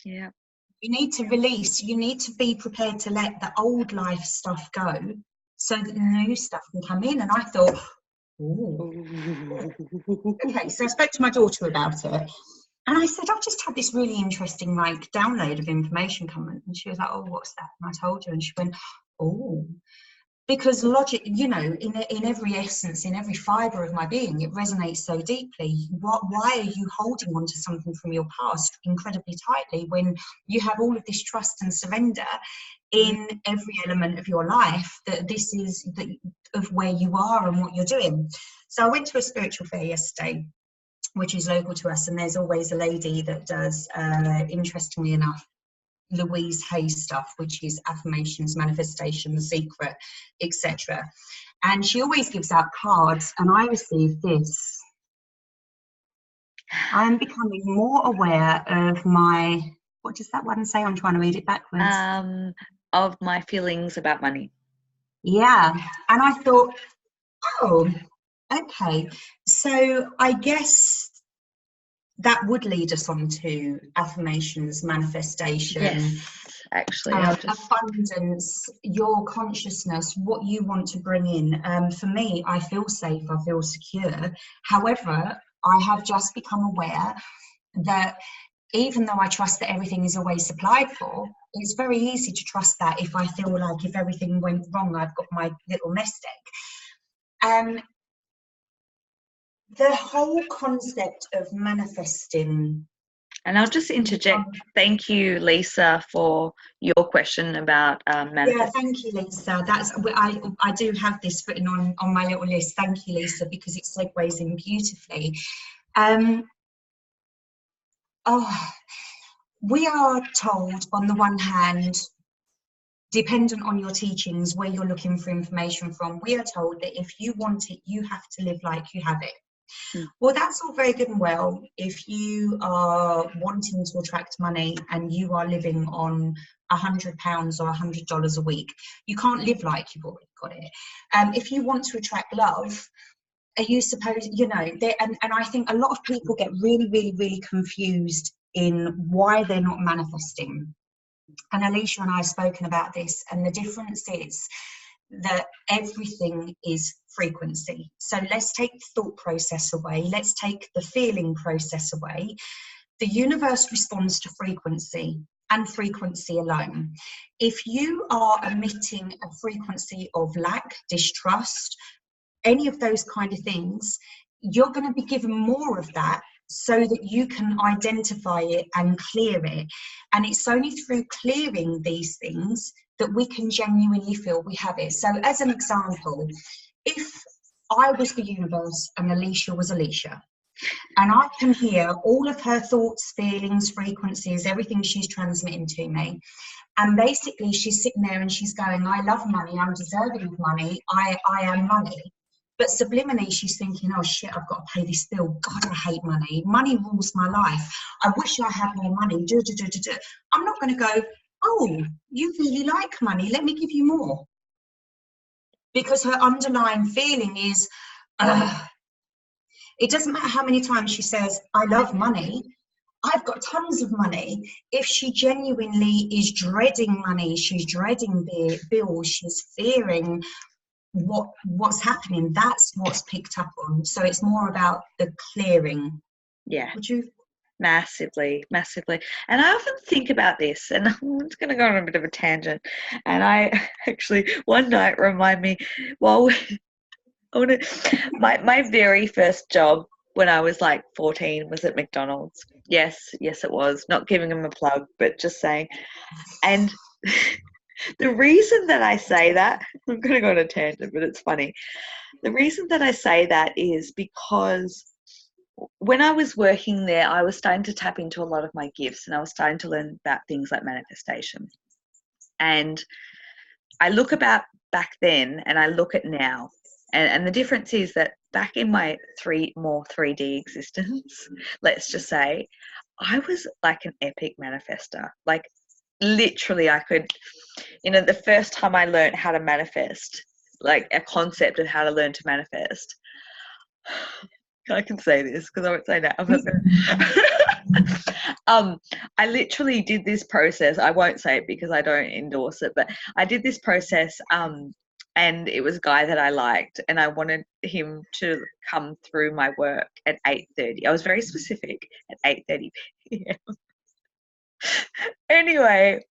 Speaker 1: Yeah.
Speaker 2: You need to release. You need to be prepared to let the old life stuff go, so that the new stuff can come in. And I thought, ooh. Okay, so I spoke to my daughter about it, and I said, I've just had this really interesting like download of information come in. And she was like, oh, what's that? And I told her, and she went, oh, because logic, you know, in every essence, in every fibre of my being, it resonates so deeply. Why are you holding on to something from your past incredibly tightly when you have all of this trust and surrender in every element of your life, that this is of where you are and what you're doing? So I went to a spiritual fair yesterday, which is local to us, and there's always a lady that does, interestingly enough, Louise Hay stuff, which is affirmations, manifestation, the secret, etc. And she always gives out cards, and I received this. I am becoming more aware of my, what does that one say? I'm trying to read it backwards.
Speaker 1: Of my feelings about money.
Speaker 2: Yeah. And I thought, oh, okay. So I guess that would lead us on to affirmations, manifestation.
Speaker 1: Yes. actually.
Speaker 2: Abundance, your consciousness, what you want to bring in. For me, I feel safe, I feel secure. However, I have just become aware that even though I trust that everything is always supplied for, it's very easy to trust that if I feel like if everything went wrong, I've got my little nest egg. The whole concept of manifesting.
Speaker 1: And I'll just interject. Thank you, Lisa, for your question about manifesting.
Speaker 2: Yeah, thank you, Lisa. I do have this written on my little list. Thank you, Lisa, because it segues in beautifully. We are told, on the one hand, dependent on your teachings, where you're looking for information from, we are told that if you want it, you have to live like you have it. Well, that's all very good and well if you are wanting to attract money and you are living on £100 or $100 a week. You can't live like you've already got it. If you want to attract love, are you supposed, and I think a lot of people get really, really, really confused in why they're not manifesting. And Alisha and I have spoken about this, and the difference is that everything is frequency. So let's take the thought process away. Let's take the feeling process away. The universe responds to frequency and frequency alone. If you are emitting a frequency of lack, distrust, any of those kind of things, you're going to be given more of that so that you can identify it and clear it. And it's only through clearing these things that we can genuinely feel we have it. So as an example, if I was the universe and Alisha was Alisha, and I can hear all of her thoughts, feelings, frequencies, everything she's transmitting to me, and basically she's sitting there and she's going, I love money, I'm deserving of money, I am money. But subliminally, she's thinking, oh shit, I've got to pay this bill. God, I hate money. Money rules my life. I wish I had more money. I'm not going to go, oh, you really like money. Let me give you more. Because her underlying feeling is, it doesn't matter how many times she says, I love money. I've got tons of money. If she genuinely is dreading money, she's dreading bills, she's fearing what's happening, that's what's picked up on. So it's more about the clearing.
Speaker 1: Yeah.
Speaker 2: Would you?
Speaker 1: Massively. And I often think about this, and I'm just going to go on a bit of a tangent. And I actually, one night, remind me, my very first job when I was like 14 was at McDonald's. Yes, it was. Not giving them a plug, but just saying. And the reason that I say that, I'm going to go on a tangent, but it's funny. The reason that I say that is because when I was working there, I was starting to tap into a lot of my gifts, and I was starting to learn about things like manifestation. And I look back then and I look at now. And the difference is that back in my more 3D existence, let's just say, I was like an epic manifester. Like, literally, I could, the first time I learned how to manifest, like a concept of how to learn to manifest, I can say this because I won't say that. I literally did this process. I won't say it because I don't endorse it, but I did this process, and it was a guy that I liked, and I wanted him to come through my work at 8:30. I was very specific, at 8:30 p.m. Anyway,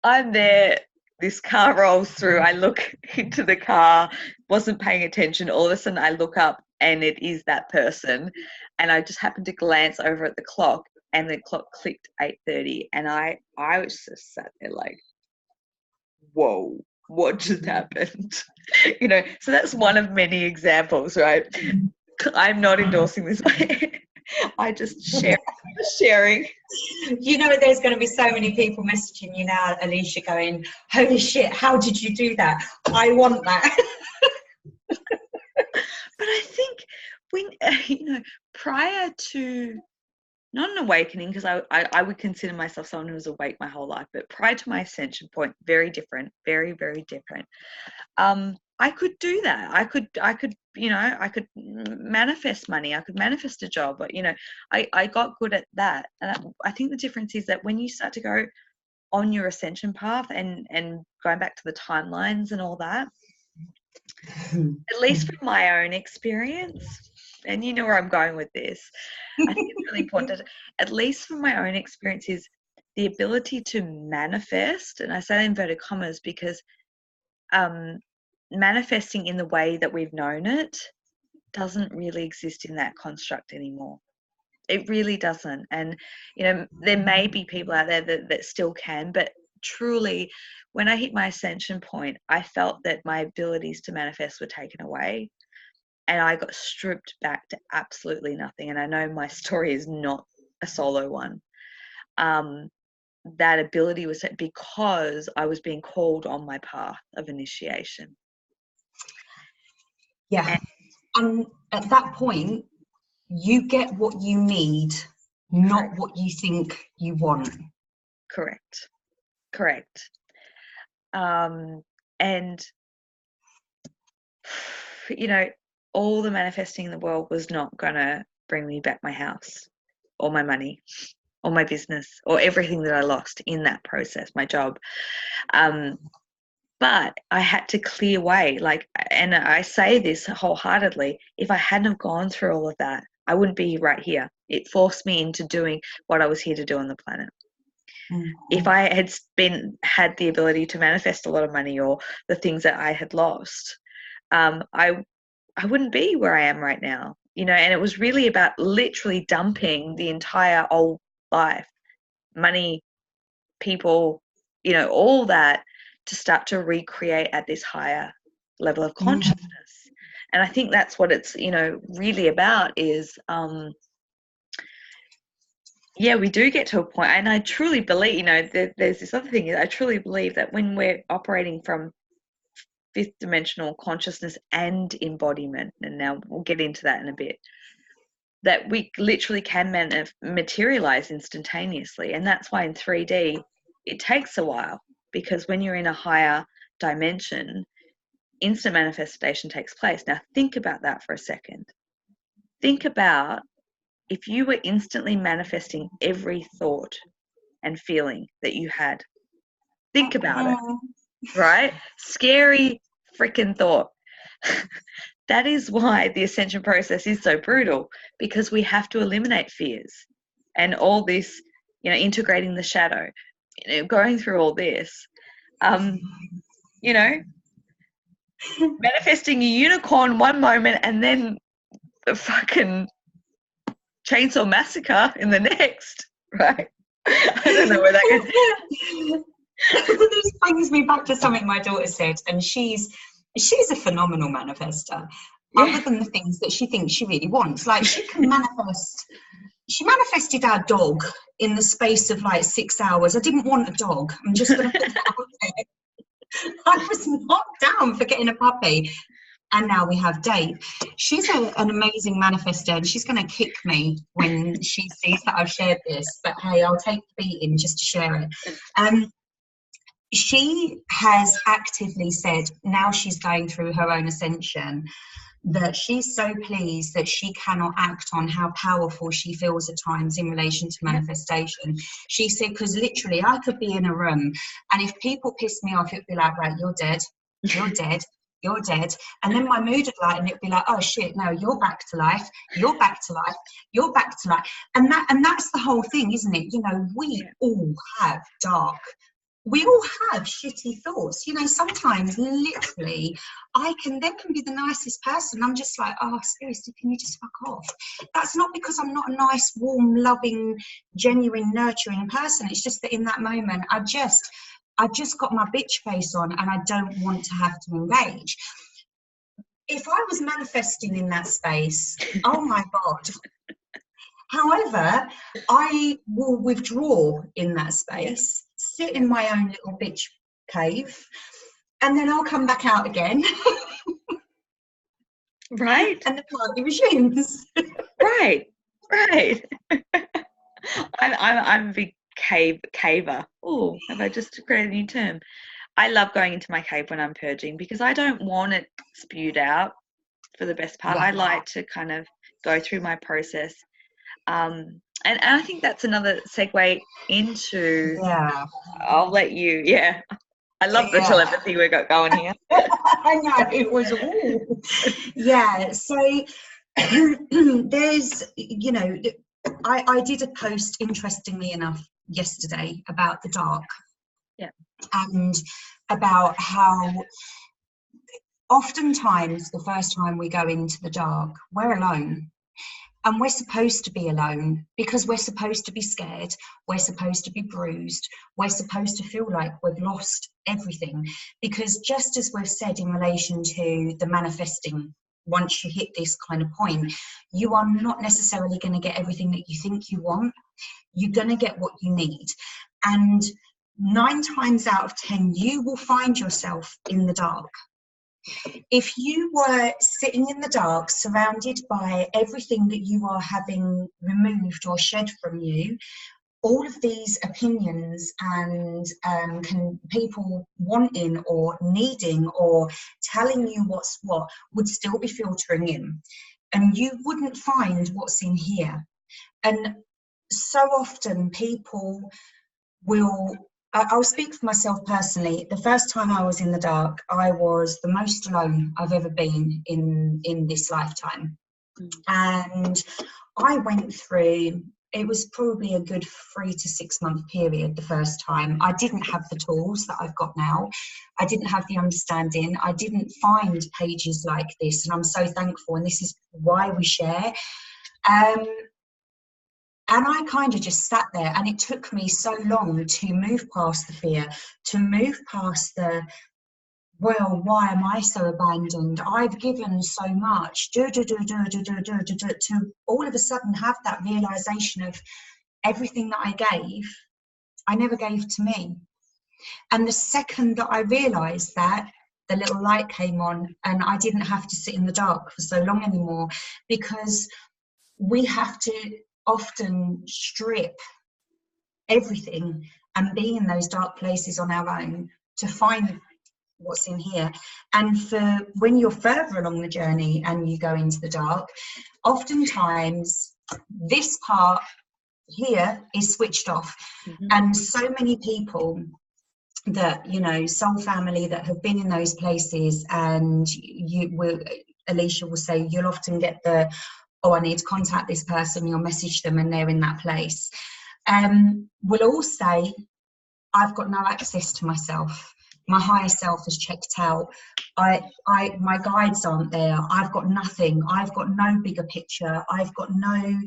Speaker 1: I'm there, this car rolls through, I look into the car, wasn't paying attention, all of a sudden I look up and it is that person, and I just happened to glance over at the clock, and the clock clicked 8:30, and I was just sat there like, whoa, what just happened? So that's one of many examples, right? I'm not endorsing this. I just sharing.
Speaker 2: There's going to be so many people messaging you now, Alisha, going, holy shit, how did you do that? I want that.
Speaker 1: But I think when, prior to, not an awakening, because I would consider myself someone who was awake my whole life, but prior to my ascension point, very different, very, very different. I could do that. I could manifest money. I could manifest a job, but, I got good at that. And I think the difference is that when you start to go, on your ascension path and going back to the timelines and all that, at least from my own experience, and you know where I'm going with this, I think it's really important to, at least from my own experience, is the ability to manifest, and I say in inverted commas because manifesting in the way that we've known it doesn't really exist in that construct anymore. It really doesn't. And, you know, there may be people out there that still can, but truly, when I hit my ascension point, I felt that my abilities to manifest were taken away and I got stripped back to absolutely nothing. And I know my story is not a solo one. That ability was because I was being called on my path of initiation.
Speaker 2: Yeah. And at that point, you get what you need, not what you think you want.
Speaker 1: Correct. And, you know, all the manifesting in the world was not going to bring me back my house or my money or my business or everything that I lost in that process, my job. But I had to clear way, like, and I say this wholeheartedly, if I hadn't have gone through all of that, I wouldn't be right here. It forced me into doing what I was here to do on the planet. Mm-hmm. If I had the ability to manifest a lot of money or the things that I had lost, I wouldn't be where I am right now, you know. And it was really about literally dumping the entire old life, money, people, you know, all that, to start to recreate at this higher level of consciousness. And I think that's what it's, you know, really about is, yeah, we do get to a point, and I truly believe, you know, there's this other thing, I truly believe that when we're operating from fifth dimensional consciousness and embodiment, and now we'll get into that in a bit, that we literally can materialize instantaneously. And that's why in 3D, it takes a while, because when you're in a higher dimension, instant manifestation takes place. Now, think about that for a second. Think about if you were instantly manifesting every thought and feeling that you had. Think about it, right? Scary freaking thought. That is why the ascension process is so brutal, because we have to eliminate fears and all this, you know, integrating the shadow, you know, going through all this, you know, manifesting a unicorn one moment and then a fucking chainsaw massacre in the next, right? I don't know where that goes.
Speaker 2: This brings me back to something my daughter said, and she's a phenomenal manifester. Yeah. Other than the things that she thinks she really wants, like she can manifest. She manifested our dog in the space of like 6 hours. I didn't want a dog. I'm just going to put that out there. I was not down for getting a puppy. And now we have Dave. She's an amazing manifester, and she's going to kick me when she sees that I've shared this. But hey, I'll take the beating just to share it. She has actively said, now she's going through her own ascension, that she's so pleased that she cannot act on how powerful she feels at times in relation to manifestation. She said, because literally I could be in a room, and if people piss me off, it'd be like, right, you're dead, you're dead, you're dead. And then my mood would lighten, it'd be like, oh shit, no, you're back to life, you're back to life, you're back to life. And that's the whole thing, isn't it? You know, we all have we all have shitty thoughts. You know, sometimes literally there can be the nicest person. I'm just like, oh, seriously, can you just fuck off? That's not because I'm not a nice, warm, loving, genuine, nurturing person. It's just that in that moment, I just got my bitch face on and I don't want to have to engage. If I was manifesting in that space, oh my God. However, I will withdraw in that space, sit in my own little bitch cave, and then I'll come back out again.
Speaker 1: Right.
Speaker 2: And the party resumes.
Speaker 1: Right. I'm a big caver. Oh, have I just created a new term? I love going into my cave when I'm purging, because I don't want it spewed out for the best part. Yeah. I like to kind of go through my process. And I think that's another segue into,
Speaker 2: Yeah.
Speaker 1: I'll let you, yeah. I love the
Speaker 2: Yeah.
Speaker 1: telepathy we got going here.
Speaker 2: I know, it was all. Yeah, so there's, you know, I did a post, interestingly enough, yesterday about the dark.
Speaker 1: Yeah.
Speaker 2: And about how oftentimes the first time we go into the dark, we're alone. And we're supposed to be alone because we're supposed to be scared. We're supposed to be bruised. We're supposed to feel like we've lost everything. Because just as we've said in relation to the manifesting, once you hit this kind of point, you are not necessarily going to get everything that you think you want. You're going to get what you need. And 9 times out of 10, you will find yourself in the dark. If you were sitting in the dark, surrounded by everything that you are having removed or shed from you, all of these opinions and people wanting or needing or telling you what's what would still be filtering in, and you wouldn't find what's in here. And so often people will, I'll speak for myself personally. The first time I was in the dark, I was the most alone I've ever been in this lifetime. And I went through, it was probably a good 3 to 6 month period the first time. I didn't have the tools that I've got now. I didn't have the understanding. I didn't find pages like this, and I'm so thankful, and this is why we share. And I kind of just sat there, and it took me so long to move past the fear, to move past the, well, why am I so abandoned? I've given so much, to all of a sudden have that realization of everything that I gave, I never gave to me. And the second that I realized that, the little light came on, and I didn't have to sit in the dark for so long anymore, because we have to often strip everything and be in those dark places on our own to find what's in here. And for when you're further along the journey and you go into the dark, oftentimes this part here is switched off. And so many people that, you know, soul family that have been in those places, and you will, Alisha will say, you'll often get the, oh, I need to contact this person, you'll message them and they're in that place. We'll all say, I've got no access to myself. My higher self has checked out. My guides aren't there. I've got nothing. I've got no bigger picture. I've got no,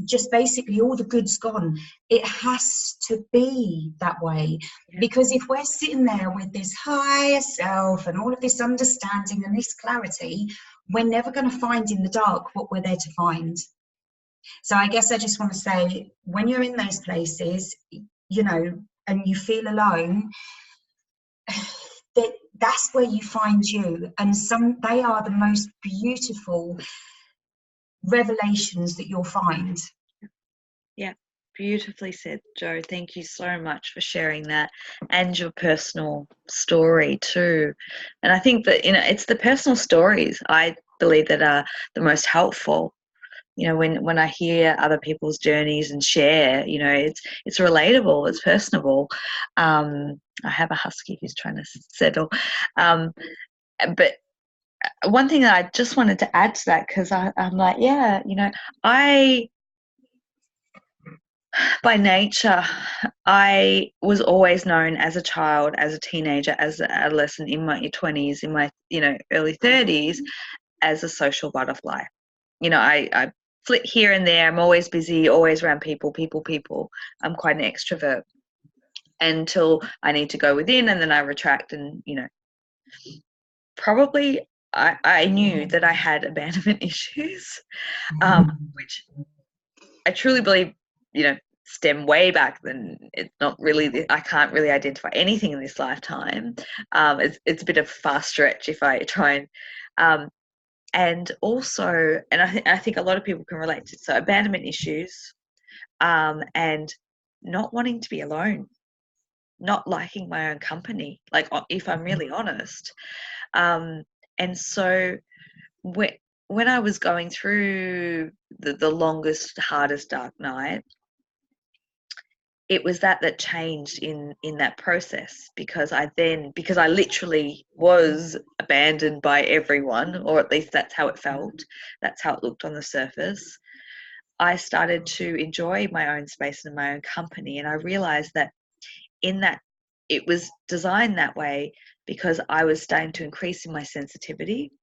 Speaker 2: just basically all the good's gone. It has to be that way. Because if we're sitting there with this higher self and all of this understanding and this clarity, we're never going to find in the dark what we're there to find. So I guess I just want to say, when you're in those places, you know, and you feel alone, that's where you find you. And they are the most beautiful revelations that you'll find.
Speaker 1: Yeah, beautifully said, Jo. Thank you so much for sharing that, and your personal story too. And I think that, you know, it's the personal stories, I believe, that are the most helpful. You know, when I hear other people's journeys and share, you know, it's relatable, it's personable. I have a husky who's trying to settle. But one thing that I just wanted to add to that, because I'm like, yeah, you know, by nature, I was always known as a child, as a teenager, as an adolescent, in my 20s, in my, you know, early 30s, as a social butterfly. You know, I flit here and there. I'm always busy, always around people. I'm quite an extrovert until I need to go within, and then I retract. And, you know, probably I knew that I had abandonment issues, which I truly believe, you know, stem way back then. It's not really, I can't really identify anything in this lifetime. It's a bit of a fast stretch if I try and also, and I think a lot of people can relate to, so abandonment issues, and not wanting to be alone, not liking my own company, like, if I'm really honest. And so when I was going through the longest, hardest dark night, it was that changed in that process, because I literally was abandoned by everyone, or at least that's how it felt. That's how it looked on the surface. I started to enjoy my own space and my own company, and I realized that in that it was designed that way because I was starting to increase in my sensitivity,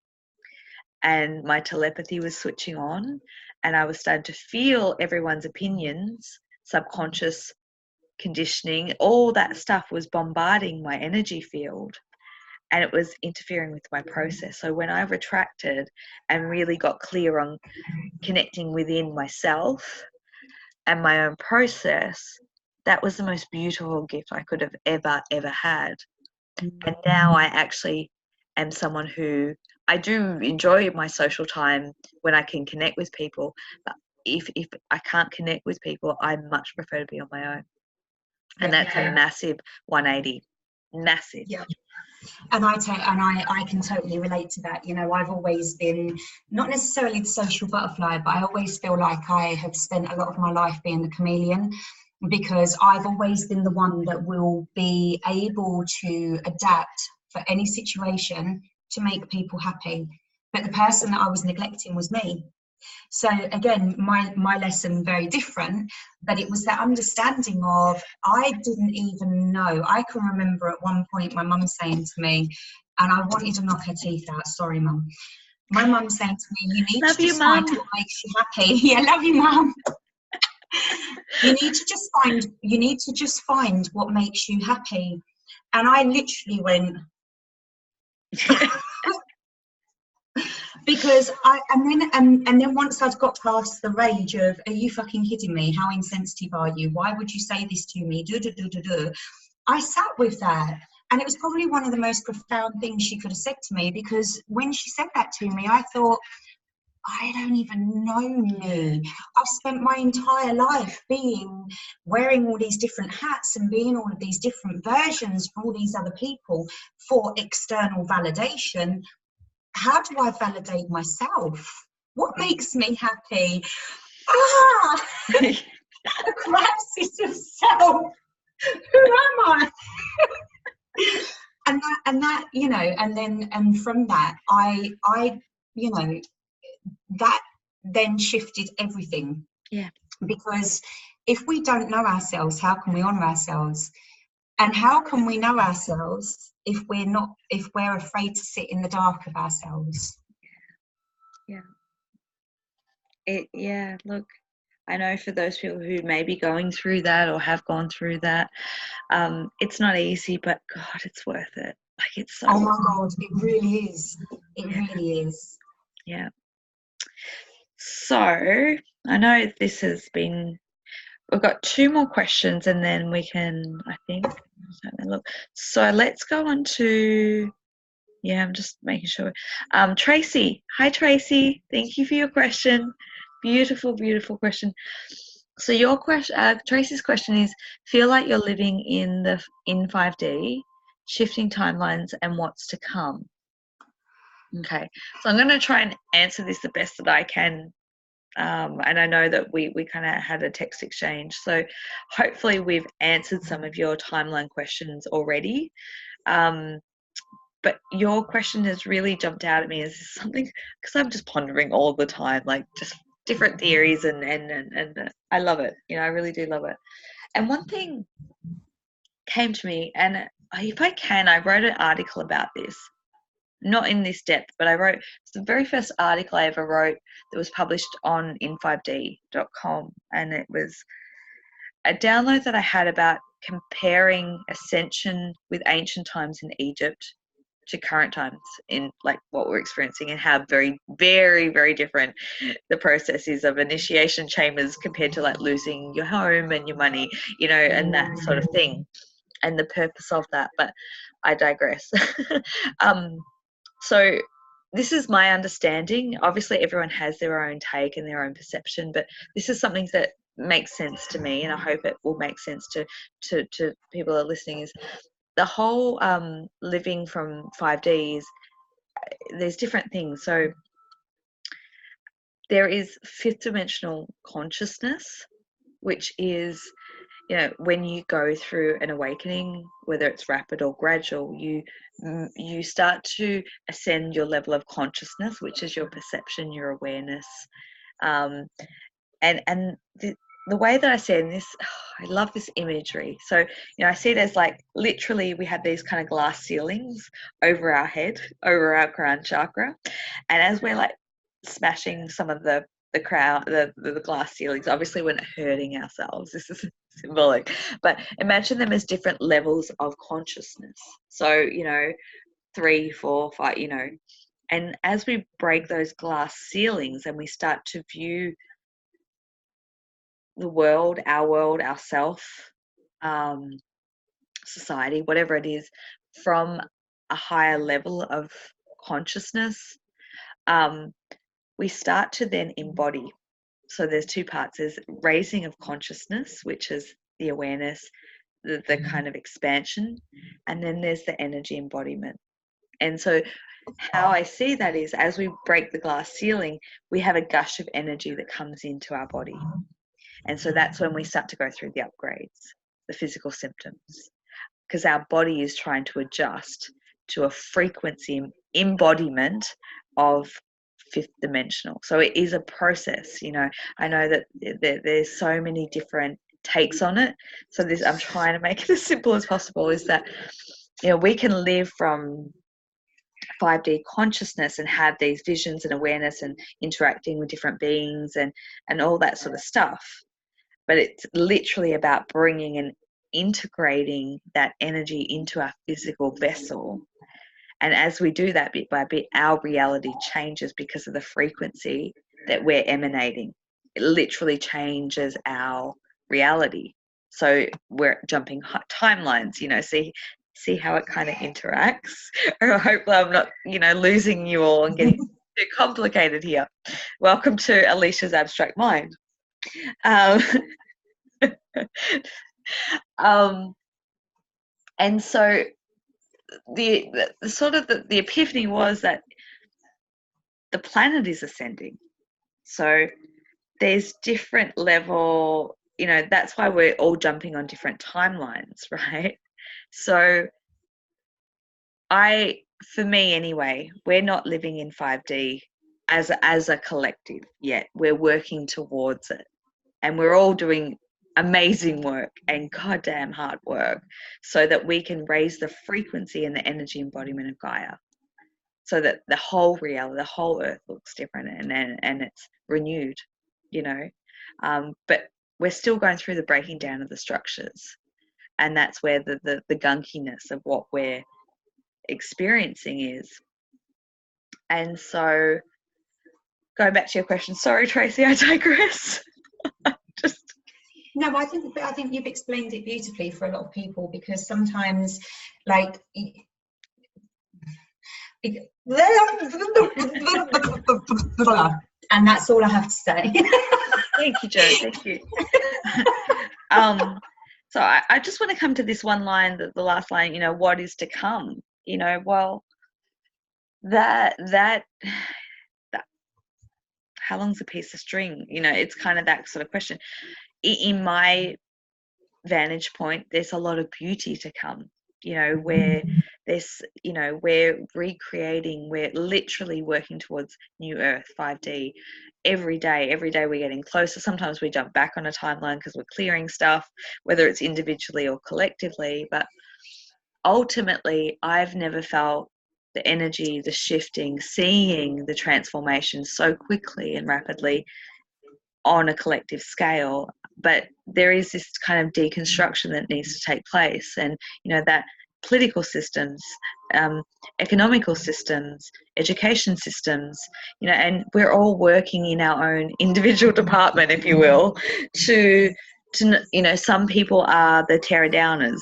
Speaker 1: and my telepathy was switching on, and I was starting to feel everyone's opinions, subconscious conditioning, all that stuff was bombarding my energy field, and it was interfering with my process. So when I retracted and really got clear on connecting within myself and my own process, that was the most beautiful gift I could have ever had. And now I actually am someone who, I do enjoy my social time when I can connect with people, but if I can't connect with people, I much prefer to be on my own. And that's a massive 180. Massive.
Speaker 2: Yeah. And I can totally relate to that. You know, I've always been not necessarily the social butterfly, but I always feel like I have spent a lot of my life being the chameleon, because I've always been the one that will be able to adapt for any situation to make people happy. But the person that I was neglecting was me. So again, my lesson very different, but it was that understanding of, I didn't even know. I can remember at one point my mum saying to me, and I wanted to knock her teeth out, sorry mum. My mum saying to me, you need
Speaker 1: Love
Speaker 2: to
Speaker 1: you,
Speaker 2: just find
Speaker 1: Mum.
Speaker 2: what makes you happy. Yeah, love you mum. You need to just find what makes you happy. And I literally went, because and then once I'd got past the rage of, are you fucking kidding me? How insensitive are you? Why would you say this to me? I sat with that. And it was probably one of the most profound things she could have said to me, because when she said that to me, I thought, I don't even know me. I've spent my entire life wearing all these different hats and being all of these different versions for all these other people for external validation. How do I validate myself? What makes me happy? A crisis of self. Who am I? and that, you know, and from that, I, you know, that then shifted everything.
Speaker 1: Yeah.
Speaker 2: Because if we don't know ourselves, how can we honor ourselves? And how can we know ourselves if we're afraid to sit in the dark of ourselves?
Speaker 1: Yeah. Look, I know for those people who may be going through that or have gone through that, it's not easy, but God, it's worth it. Like, it's so.
Speaker 2: Oh my God, it really is. It really is.
Speaker 1: Yeah. So I know this has been. We've got 2 more questions, and then we can, I think. Look. So let's go on to. Yeah, I'm just making sure. Tracy. Hi, Tracy. Thank you for your question. Beautiful, beautiful question. So your question, Tracy's question is: feel like you're living in 5D, shifting timelines, and what's to come. Okay, so I'm going to try and answer this the best that I can. And I know that we kind of had a text exchange, so hopefully we've answered some of your timeline questions already. But your question has really jumped out at me as something, because I'm just pondering all the time, like just different theories, and I love it. You know, I really do love it. And one thing came to me, and if I can, I wrote an article about this. Not in this depth, but it's the very first article I ever wrote that was published on in5d.com, and it was a download that I had about comparing Ascension with ancient times in Egypt to current times in like what we're experiencing, and how very, very, very different the process is of initiation chambers compared to like losing your home and your money, you know, and that sort of thing, and the purpose of that. But I digress. So this is my understanding. Obviously, everyone has their own take and their own perception, but this is something that makes sense to me, and I hope it will make sense to people that are listening. Is the whole living from 5Ds, there's different things. So there is fifth dimensional consciousness, which is, you know, when you go through an awakening, whether it's rapid or gradual, you start to ascend your level of consciousness, which is your perception, your awareness. And the way that I see it in this, I love this imagery. So, you know, I see it as like literally we have these kind of glass ceilings over our head, over our crown chakra. And as we're like smashing some of the glass ceilings, obviously we're not hurting ourselves. This is symbolic. But imagine them as different levels of consciousness. So, you know, 3, 4, 5, you know. And as we break those glass ceilings and we start to view the world, ourself, society, whatever it is, from a higher level of consciousness, we start to then embody. So there's two parts. There's raising of consciousness, which is the awareness, the kind of expansion, and then there's the energy embodiment. And so how I see that is, as we break the glass ceiling, we have a gush of energy that comes into our body. And so that's when we start to go through the upgrades, the physical symptoms, because our body is trying to adjust to a frequency embodiment of fifth dimensional. So it is a process, you know. I know that there's so many different takes on it. So this, I'm trying to make it as simple as possible, is that, you know, we can live from 5D consciousness and have these visions and awareness and interacting with different beings and all that sort of stuff. But it's literally about bringing and integrating that energy into our physical vessel. And as we do that bit by bit, our reality changes because of the frequency that we're emanating. It literally changes our reality. So we're jumping timelines, you know, see how it kind of interacts. I hope I'm not, you know, losing you all and getting too complicated here. Welcome to Alisha's Abstract Mind. And so the sort of the epiphany was that the planet is ascending. So there's different level, you know, that's why we're all jumping on different timelines, right? So for me anyway, we're not living in 5D as a collective yet. We're working towards it. And we're all doing amazing work and goddamn hard work so that we can raise the frequency and the energy embodiment of Gaia, so that the whole reality, the whole earth looks different and it's renewed, you know. But we're still going through the breaking down of the structures, and that's where the gunkiness of what we're experiencing is. And so going back to your question, sorry Tracy, I digress.
Speaker 2: No, I think you've explained it beautifully for a lot of people, because sometimes, like, and that's all I have to say.
Speaker 1: Thank you, Jo. Thank you. So I just want to come to this one line, the last line, you know, what is to come? You know, well, that how long's a piece of string? You know, it's kind of that sort of question. In my vantage point, there's a lot of beauty to come, you know, where there's, you know, we're recreating, we're literally working towards new earth, 5D. Every day we're getting closer. Sometimes we jump back on a timeline because we're clearing stuff, whether it's individually or collectively. But ultimately, I've never felt the energy, the shifting, seeing the transformation so quickly and rapidly on a collective scale. But there is this kind of deconstruction that needs to take place, and you know, that political systems, economical systems, education systems, you know, and we're all working in our own individual department, if you will, to you know, some people are the tear downers.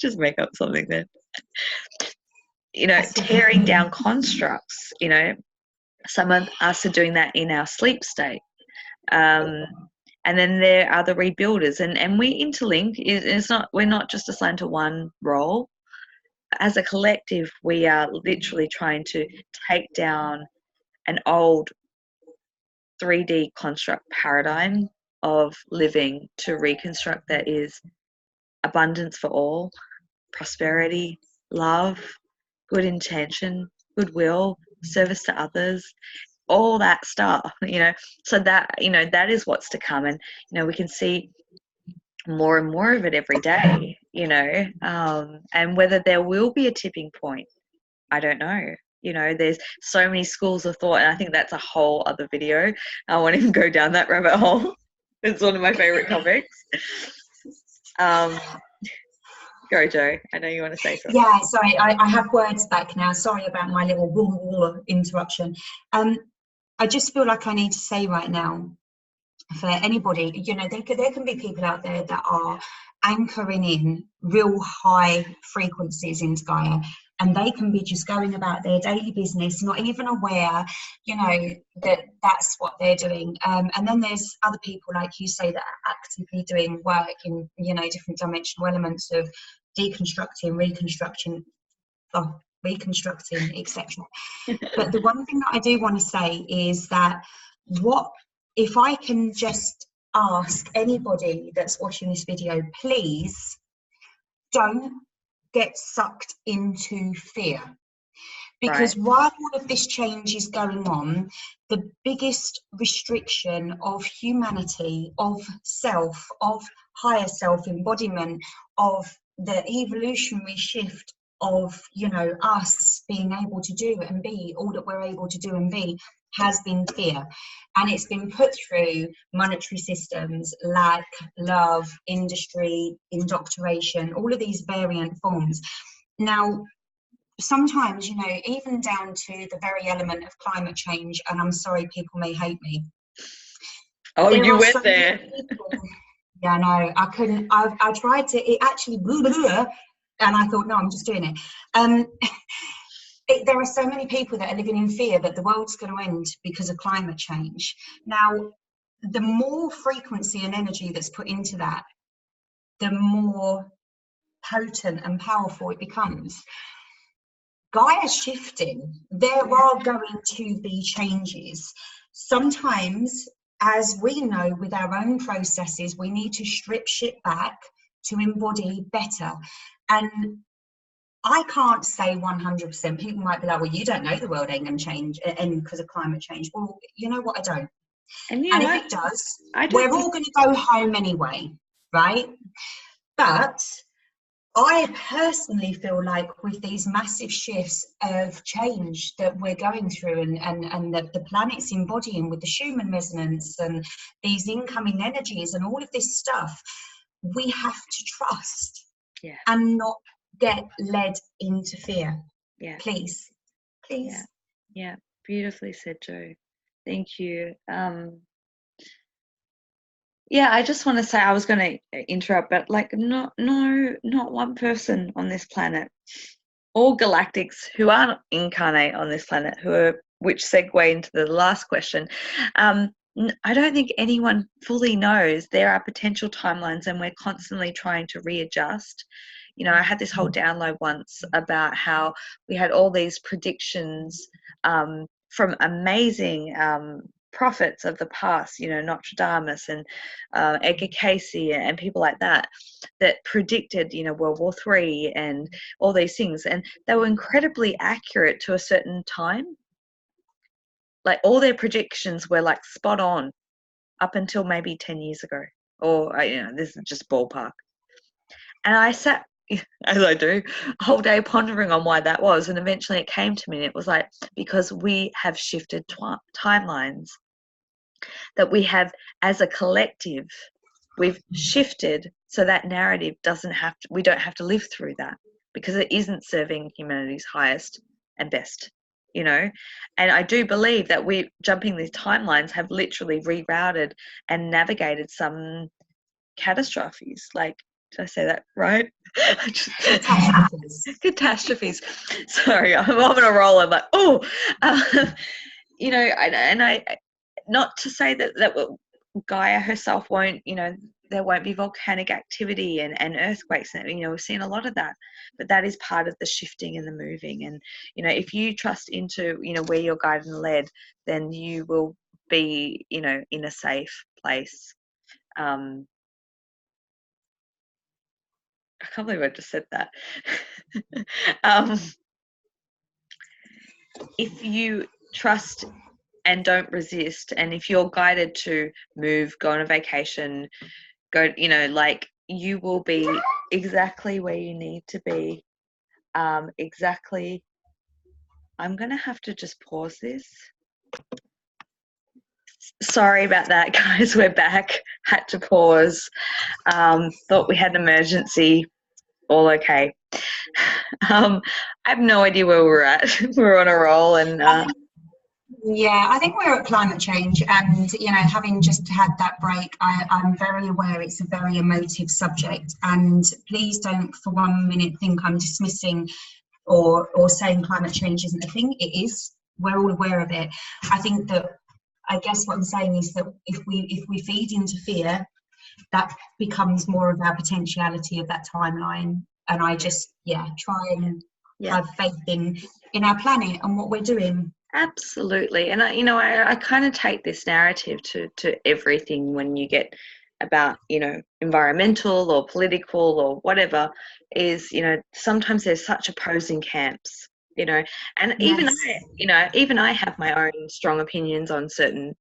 Speaker 1: Just make up something there. You know, tearing down constructs. You know, some of us are doing that in our sleep state. And then there are the rebuilders, and we interlink. We're not just assigned to one role. As a collective, we are literally trying to take down an old 3D construct paradigm of living to reconstruct that is abundance for all, prosperity, love, good intention, goodwill, service to others, all that stuff, so that, that is what's to come. And, we can see more and more of it every day, and whether there will be a tipping point, I don't know. There's so many schools of thought, and I think that's a whole other video. I won't even go down that rabbit hole. It's one of my favorite topics. Go, Jo. I know you want to say something.
Speaker 2: Yeah, sorry, I have words back now. Sorry about my little interruption. I just feel like I need to say right now, for anybody, there can be people out there that are anchoring in real high frequencies into Gaia, and they can be just going about their daily business, not even aware, that that's what they're doing. And then there's other people, like you say, that are actively doing work in, different dimensional elements of deconstructing, reconstruction, reconstructing, etc. But the one thing that I do want to say is that if I can just ask anybody that's watching this video, please don't get sucked into fear. Because while all of this change is going on, the biggest restriction of humanity, of self, of higher self embodiment, of the evolutionary shift of, us being able to do and be all that we're able to do and be, has been fear. And it's been put through monetary systems, lack, love, industry, indoctrination, all of these variant forms. Now, sometimes, even down to the very element of climate change, and I'm sorry, people may hate me.
Speaker 1: Oh, you went there.
Speaker 2: Yeah, no, I couldn't. I tried to, it actually, and I thought, no, I'm just doing it. There are so many people that are living in fear that the world's going to end because of climate change. Now, the more frequency and energy that's put into that, the more potent and powerful it becomes. Gaia's shifting. There are going to be changes. Sometimes, as we know with our own processes, we need to strip shit back to embody better. And I can't say 100%. People might be like, well, you don't know the world ain't going to change and because of climate change. Well, you know what? I don't. And if it does, we're all going to go home anyway, right? But I personally feel like with these massive shifts of change that we're going through and that the planet's embodying with the Schumann resonance and these incoming energies and all of this stuff, we have to trust and not get led into fear. Please.
Speaker 1: Yeah, beautifully said, Jo. Thank you. I just want to say, I was going to interrupt, but not one person on this planet, all galactics who aren't incarnate on this planet, which segue into the last question. I don't think anyone fully knows there are potential timelines, and we're constantly trying to readjust. I had this whole download once about how we had all these predictions from amazing prophets of the past, Nostradamus and Edgar Cayce and people like that predicted, World War III and all these things. And they were incredibly accurate to a certain time. Like all their predictions were like spot on up until maybe 10 years ago. Or, this is just ballpark. And I sat, as I do, a whole day pondering on why that was. And eventually it came to me, and it was like, because we have shifted timelines. That we have, as a collective, we've shifted so that narrative we don't have to live through that, because it isn't serving humanity's highest and best, and I do believe that we jumping these timelines have literally rerouted and navigated some catastrophes. Like, did I say that right? Catastrophes. Sorry, I'm on a roll. I'm like, and I not to say that Gaia herself won't, there won't be volcanic activity and earthquakes. We've seen a lot of that, but that is part of the shifting and the moving. And, if you trust into, where you're guided and led, then you will be, you know, in a safe place. I can't believe I just said that. If you trust and don't resist, and if you're guided to move, go on a vacation, go, you know, like, you will be exactly where you need to be. Exactly. I'm going to have to just pause this. Sorry about that, guys. We're back. Had to pause. Thought we had an emergency. All okay. I have no idea where we're at. We're on a roll, and
Speaker 2: yeah, I think we're at climate change, and you know, having just had that break, I'm very aware it's a very emotive subject, and please don't for 1 minute think I'm dismissing or saying climate change isn't a thing. It is. We're all aware of it. I think that, I guess what I'm saying is that if we feed into fear, that becomes more of our potentiality of that timeline. And I just try and have faith in our planet and what we're doing.
Speaker 1: Absolutely. And I kind of take this narrative to everything when you get about, you know, environmental or political or whatever, is, you know, sometimes there's such opposing camps, you know, and even I have my own strong opinions on certain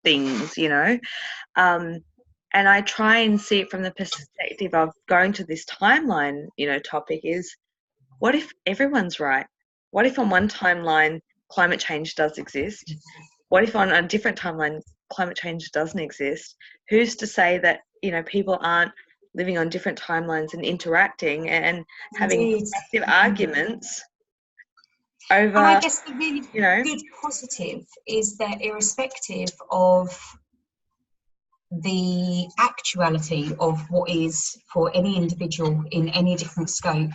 Speaker 1: things, you know, and I try and see it from the perspective of going to this timeline, you know, topic is, what if everyone's right? What if on one timeline climate change does exist? What if on a different timeline climate change doesn't exist? Who's to say that, you know, people aren't living on different timelines and interacting and having active arguments over,
Speaker 2: and I guess the really
Speaker 1: you know,
Speaker 2: good positive is that irrespective of the actuality of what is for any individual in any different scope,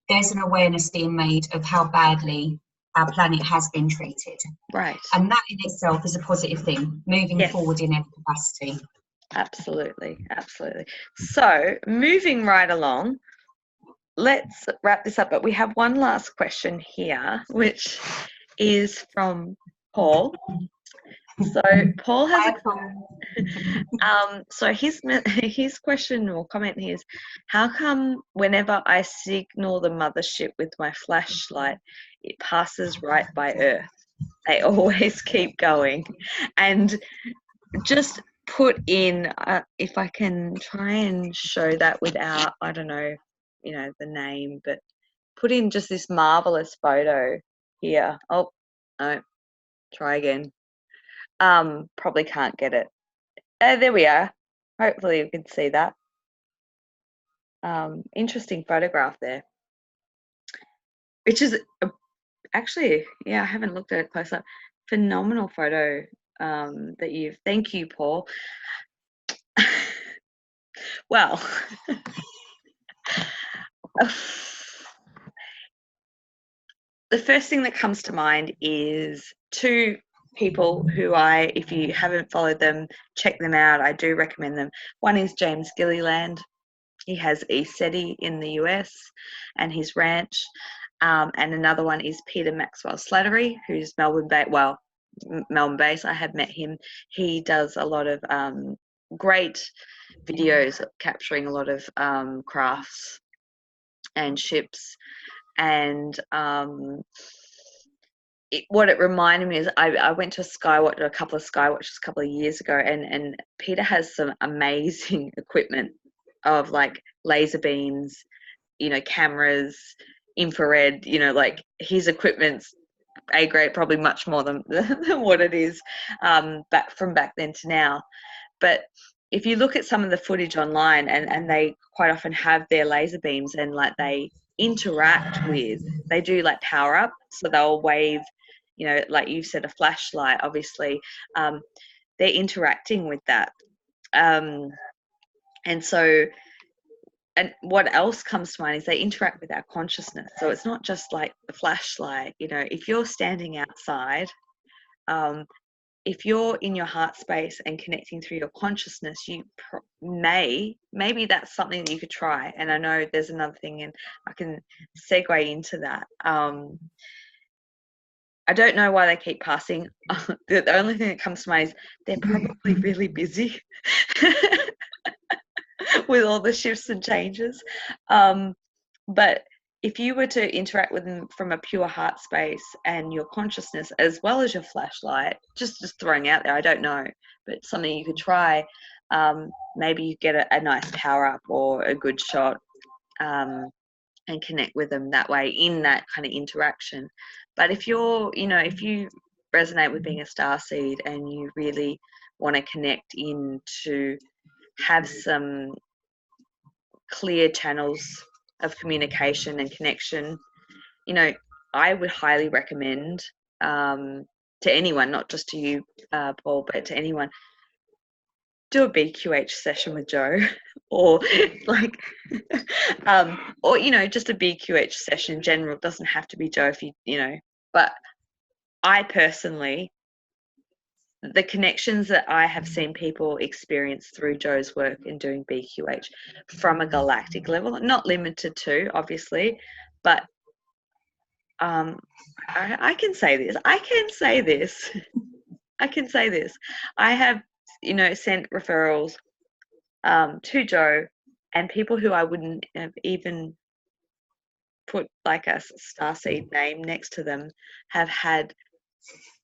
Speaker 2: there's an awareness being made of how badly our planet has been treated.
Speaker 1: Right.
Speaker 2: And that in itself is a positive thing, moving forward in every capacity.
Speaker 1: Absolutely, absolutely. So moving right along, let's wrap this up, but we have one last question here, which is from Paul. So Paul has so his question or comment is, how come whenever I signal the mothership with my flashlight, it passes right by Earth? They always keep going. And just put in, if I can try and show that without, I don't know, you know, the name, but put in just this marvelous photo here. Oh, no, try again. Probably can't get it. There we are. Hopefully you can see that. Interesting photograph there, which is actually, I haven't looked at it close up. Phenomenal photo that you've, thank you, Paul. Well, the first thing that comes to mind is two people who if you haven't followed them, check them out. I do recommend them. One is James Gilliland. He has ESETI in the US and his ranch. And another one is Peter Maxwell Slattery, who's Melbourne-based. I have met him. He does a lot of great videos capturing a lot of crafts and ships. And what it reminded me is I went to a couple of Skywatches a couple of years ago, and Peter has some amazing equipment of like laser beams, you know, cameras, infrared, you know, like his equipment's A grade, probably much more than what it is back then to now. But if you look at some of the footage online, and they quite often have their laser beams, and like they do like power up, so they'll wave, you know, like you said, a flashlight, obviously, they're interacting with that. And so, and what else comes to mind is they interact with our consciousness. So it's not just like the flashlight, you know, if you're standing outside, if you're in your heart space and connecting through your consciousness, you maybe that's something that you could try. And I know there's another thing, and I can segue into that. I don't know why they keep passing. The only thing that comes to mind is they're probably really busy with all the shifts and changes. But if you were to interact with them from a pure heart space and your consciousness, as well as your flashlight, just throwing out there, I don't know, but something you could try. Maybe you get a nice power up or a good shot, and connect with them that way in that kind of interaction. But if you're, if you resonate with being a starseed and you really want to connect in to have some clear channels of communication and connection, I would highly recommend, to anyone, not just to you, Paul, but to anyone, do a BQH session with Jo, or like, or just a BQH session. General, doesn't have to be Jo if you. But I personally, the connections that I have seen people experience through Jo's work in doing BQH from a galactic level, not limited to, obviously, but I can say this. I can say this. I have, sent referrals to Jo, and people who I wouldn't have even put like a starseed name next to them have had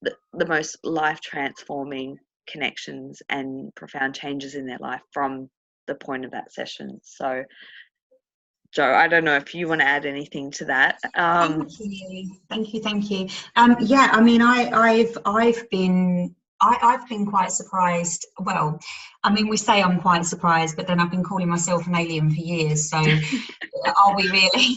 Speaker 1: the most life transforming connections and profound changes in their life from the point of that session. So, Jo, I don't know if you want to add anything to that.
Speaker 2: Thank you. Yeah, I mean, I've been quite surprised. Well, I mean, we say I'm quite surprised, but then I've been calling myself an alien for years. So are we really?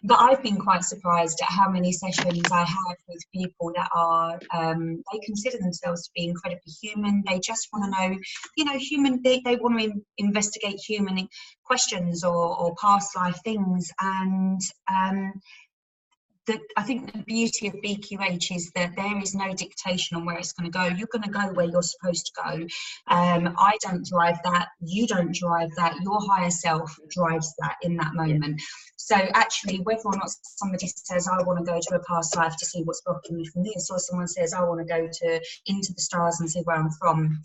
Speaker 2: But I've been quite surprised at how many sessions I have with people that are, they consider themselves to be incredibly human. They just want to know, human, they want to investigate human questions or past life things. And I think the beauty of BQH is that there is no dictation on where it's going to go. You're going to go where you're supposed to go. I don't drive that. You don't drive that. Your higher self drives that in that moment. So actually, whether or not somebody says, I want to go to a past life to see what's blocking me from this, or someone says, I want to go into the stars and see where I'm from,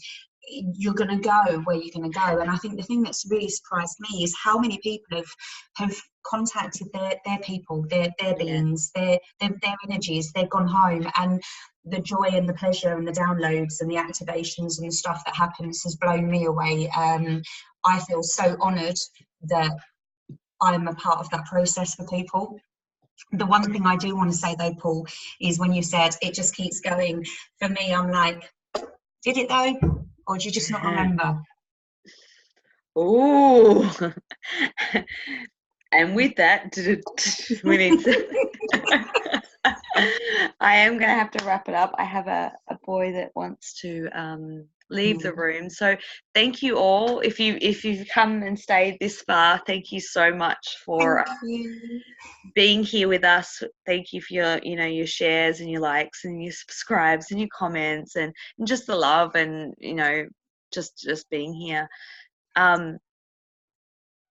Speaker 2: you're going to go where you're going to go. And I think the thing that's really surprised me is how many people have contacted their people, their beings, their energies. They've gone home, and the joy and the pleasure and the downloads and the activations and the stuff that happens has blown me away. I feel so honoured that I'm a part of that process for people. The one thing I do want to say though, Paul, is when you said it just keeps going, for me, I'm like, did it though? Or do you just not remember?
Speaker 1: Ooh. And with that, we need to I am going to have to wrap it up. I have a boy that wants to leave the room. So thank you all. If you've come and stayed this far, thank you so much for being here with us. Thank you for your shares and your likes and your subscribes and your comments and just the love and just being here.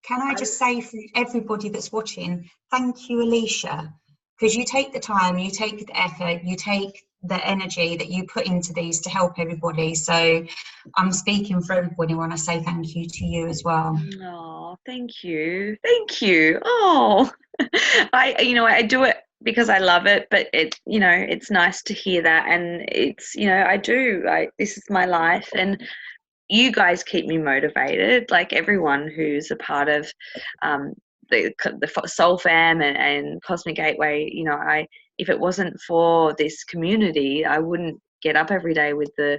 Speaker 2: Can I just say for everybody that's watching, thank you, Alisha, because you take the time, you take the effort, you take the energy that you put into these to help everybody. So I'm speaking for everybody when I say thank you to you as well.
Speaker 1: Oh, thank you. Oh, I do it because I love it, but it's nice to hear that, and it's this is my life, and you guys keep me motivated, like everyone who's a part of the Soul Fam and Cosmic Gateway. If it wasn't for this community, I wouldn't get up every day with the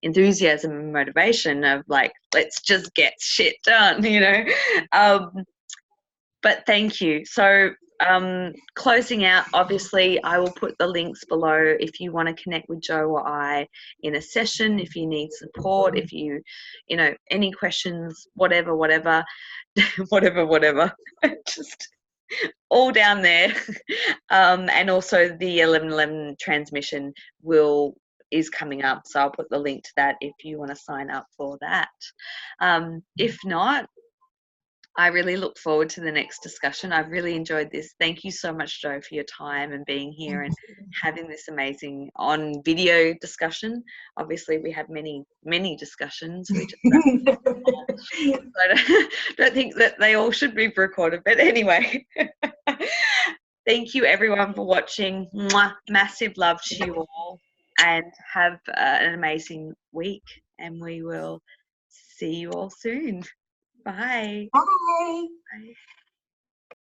Speaker 1: enthusiasm and motivation of like, let's just get shit done, but thank you. So closing out, obviously I will put the links below if you want to connect with Jo or I in a session, if you need support, if you any questions, whatever just all down there. And also the 1111 transmission is coming up, so I'll put the link to that if you want to sign up for that. If not, I really look forward to the next discussion. I've really enjoyed this. Thank you so much, Jo, for your time and being here and having this amazing on video discussion. Obviously, we had many, many discussions. We just I don't think that they all should be recorded. But anyway, thank you everyone for watching. Mwah. Massive love to you all, and have an amazing week. And we will see you all soon. Bye.
Speaker 2: Bye.
Speaker 1: Bye.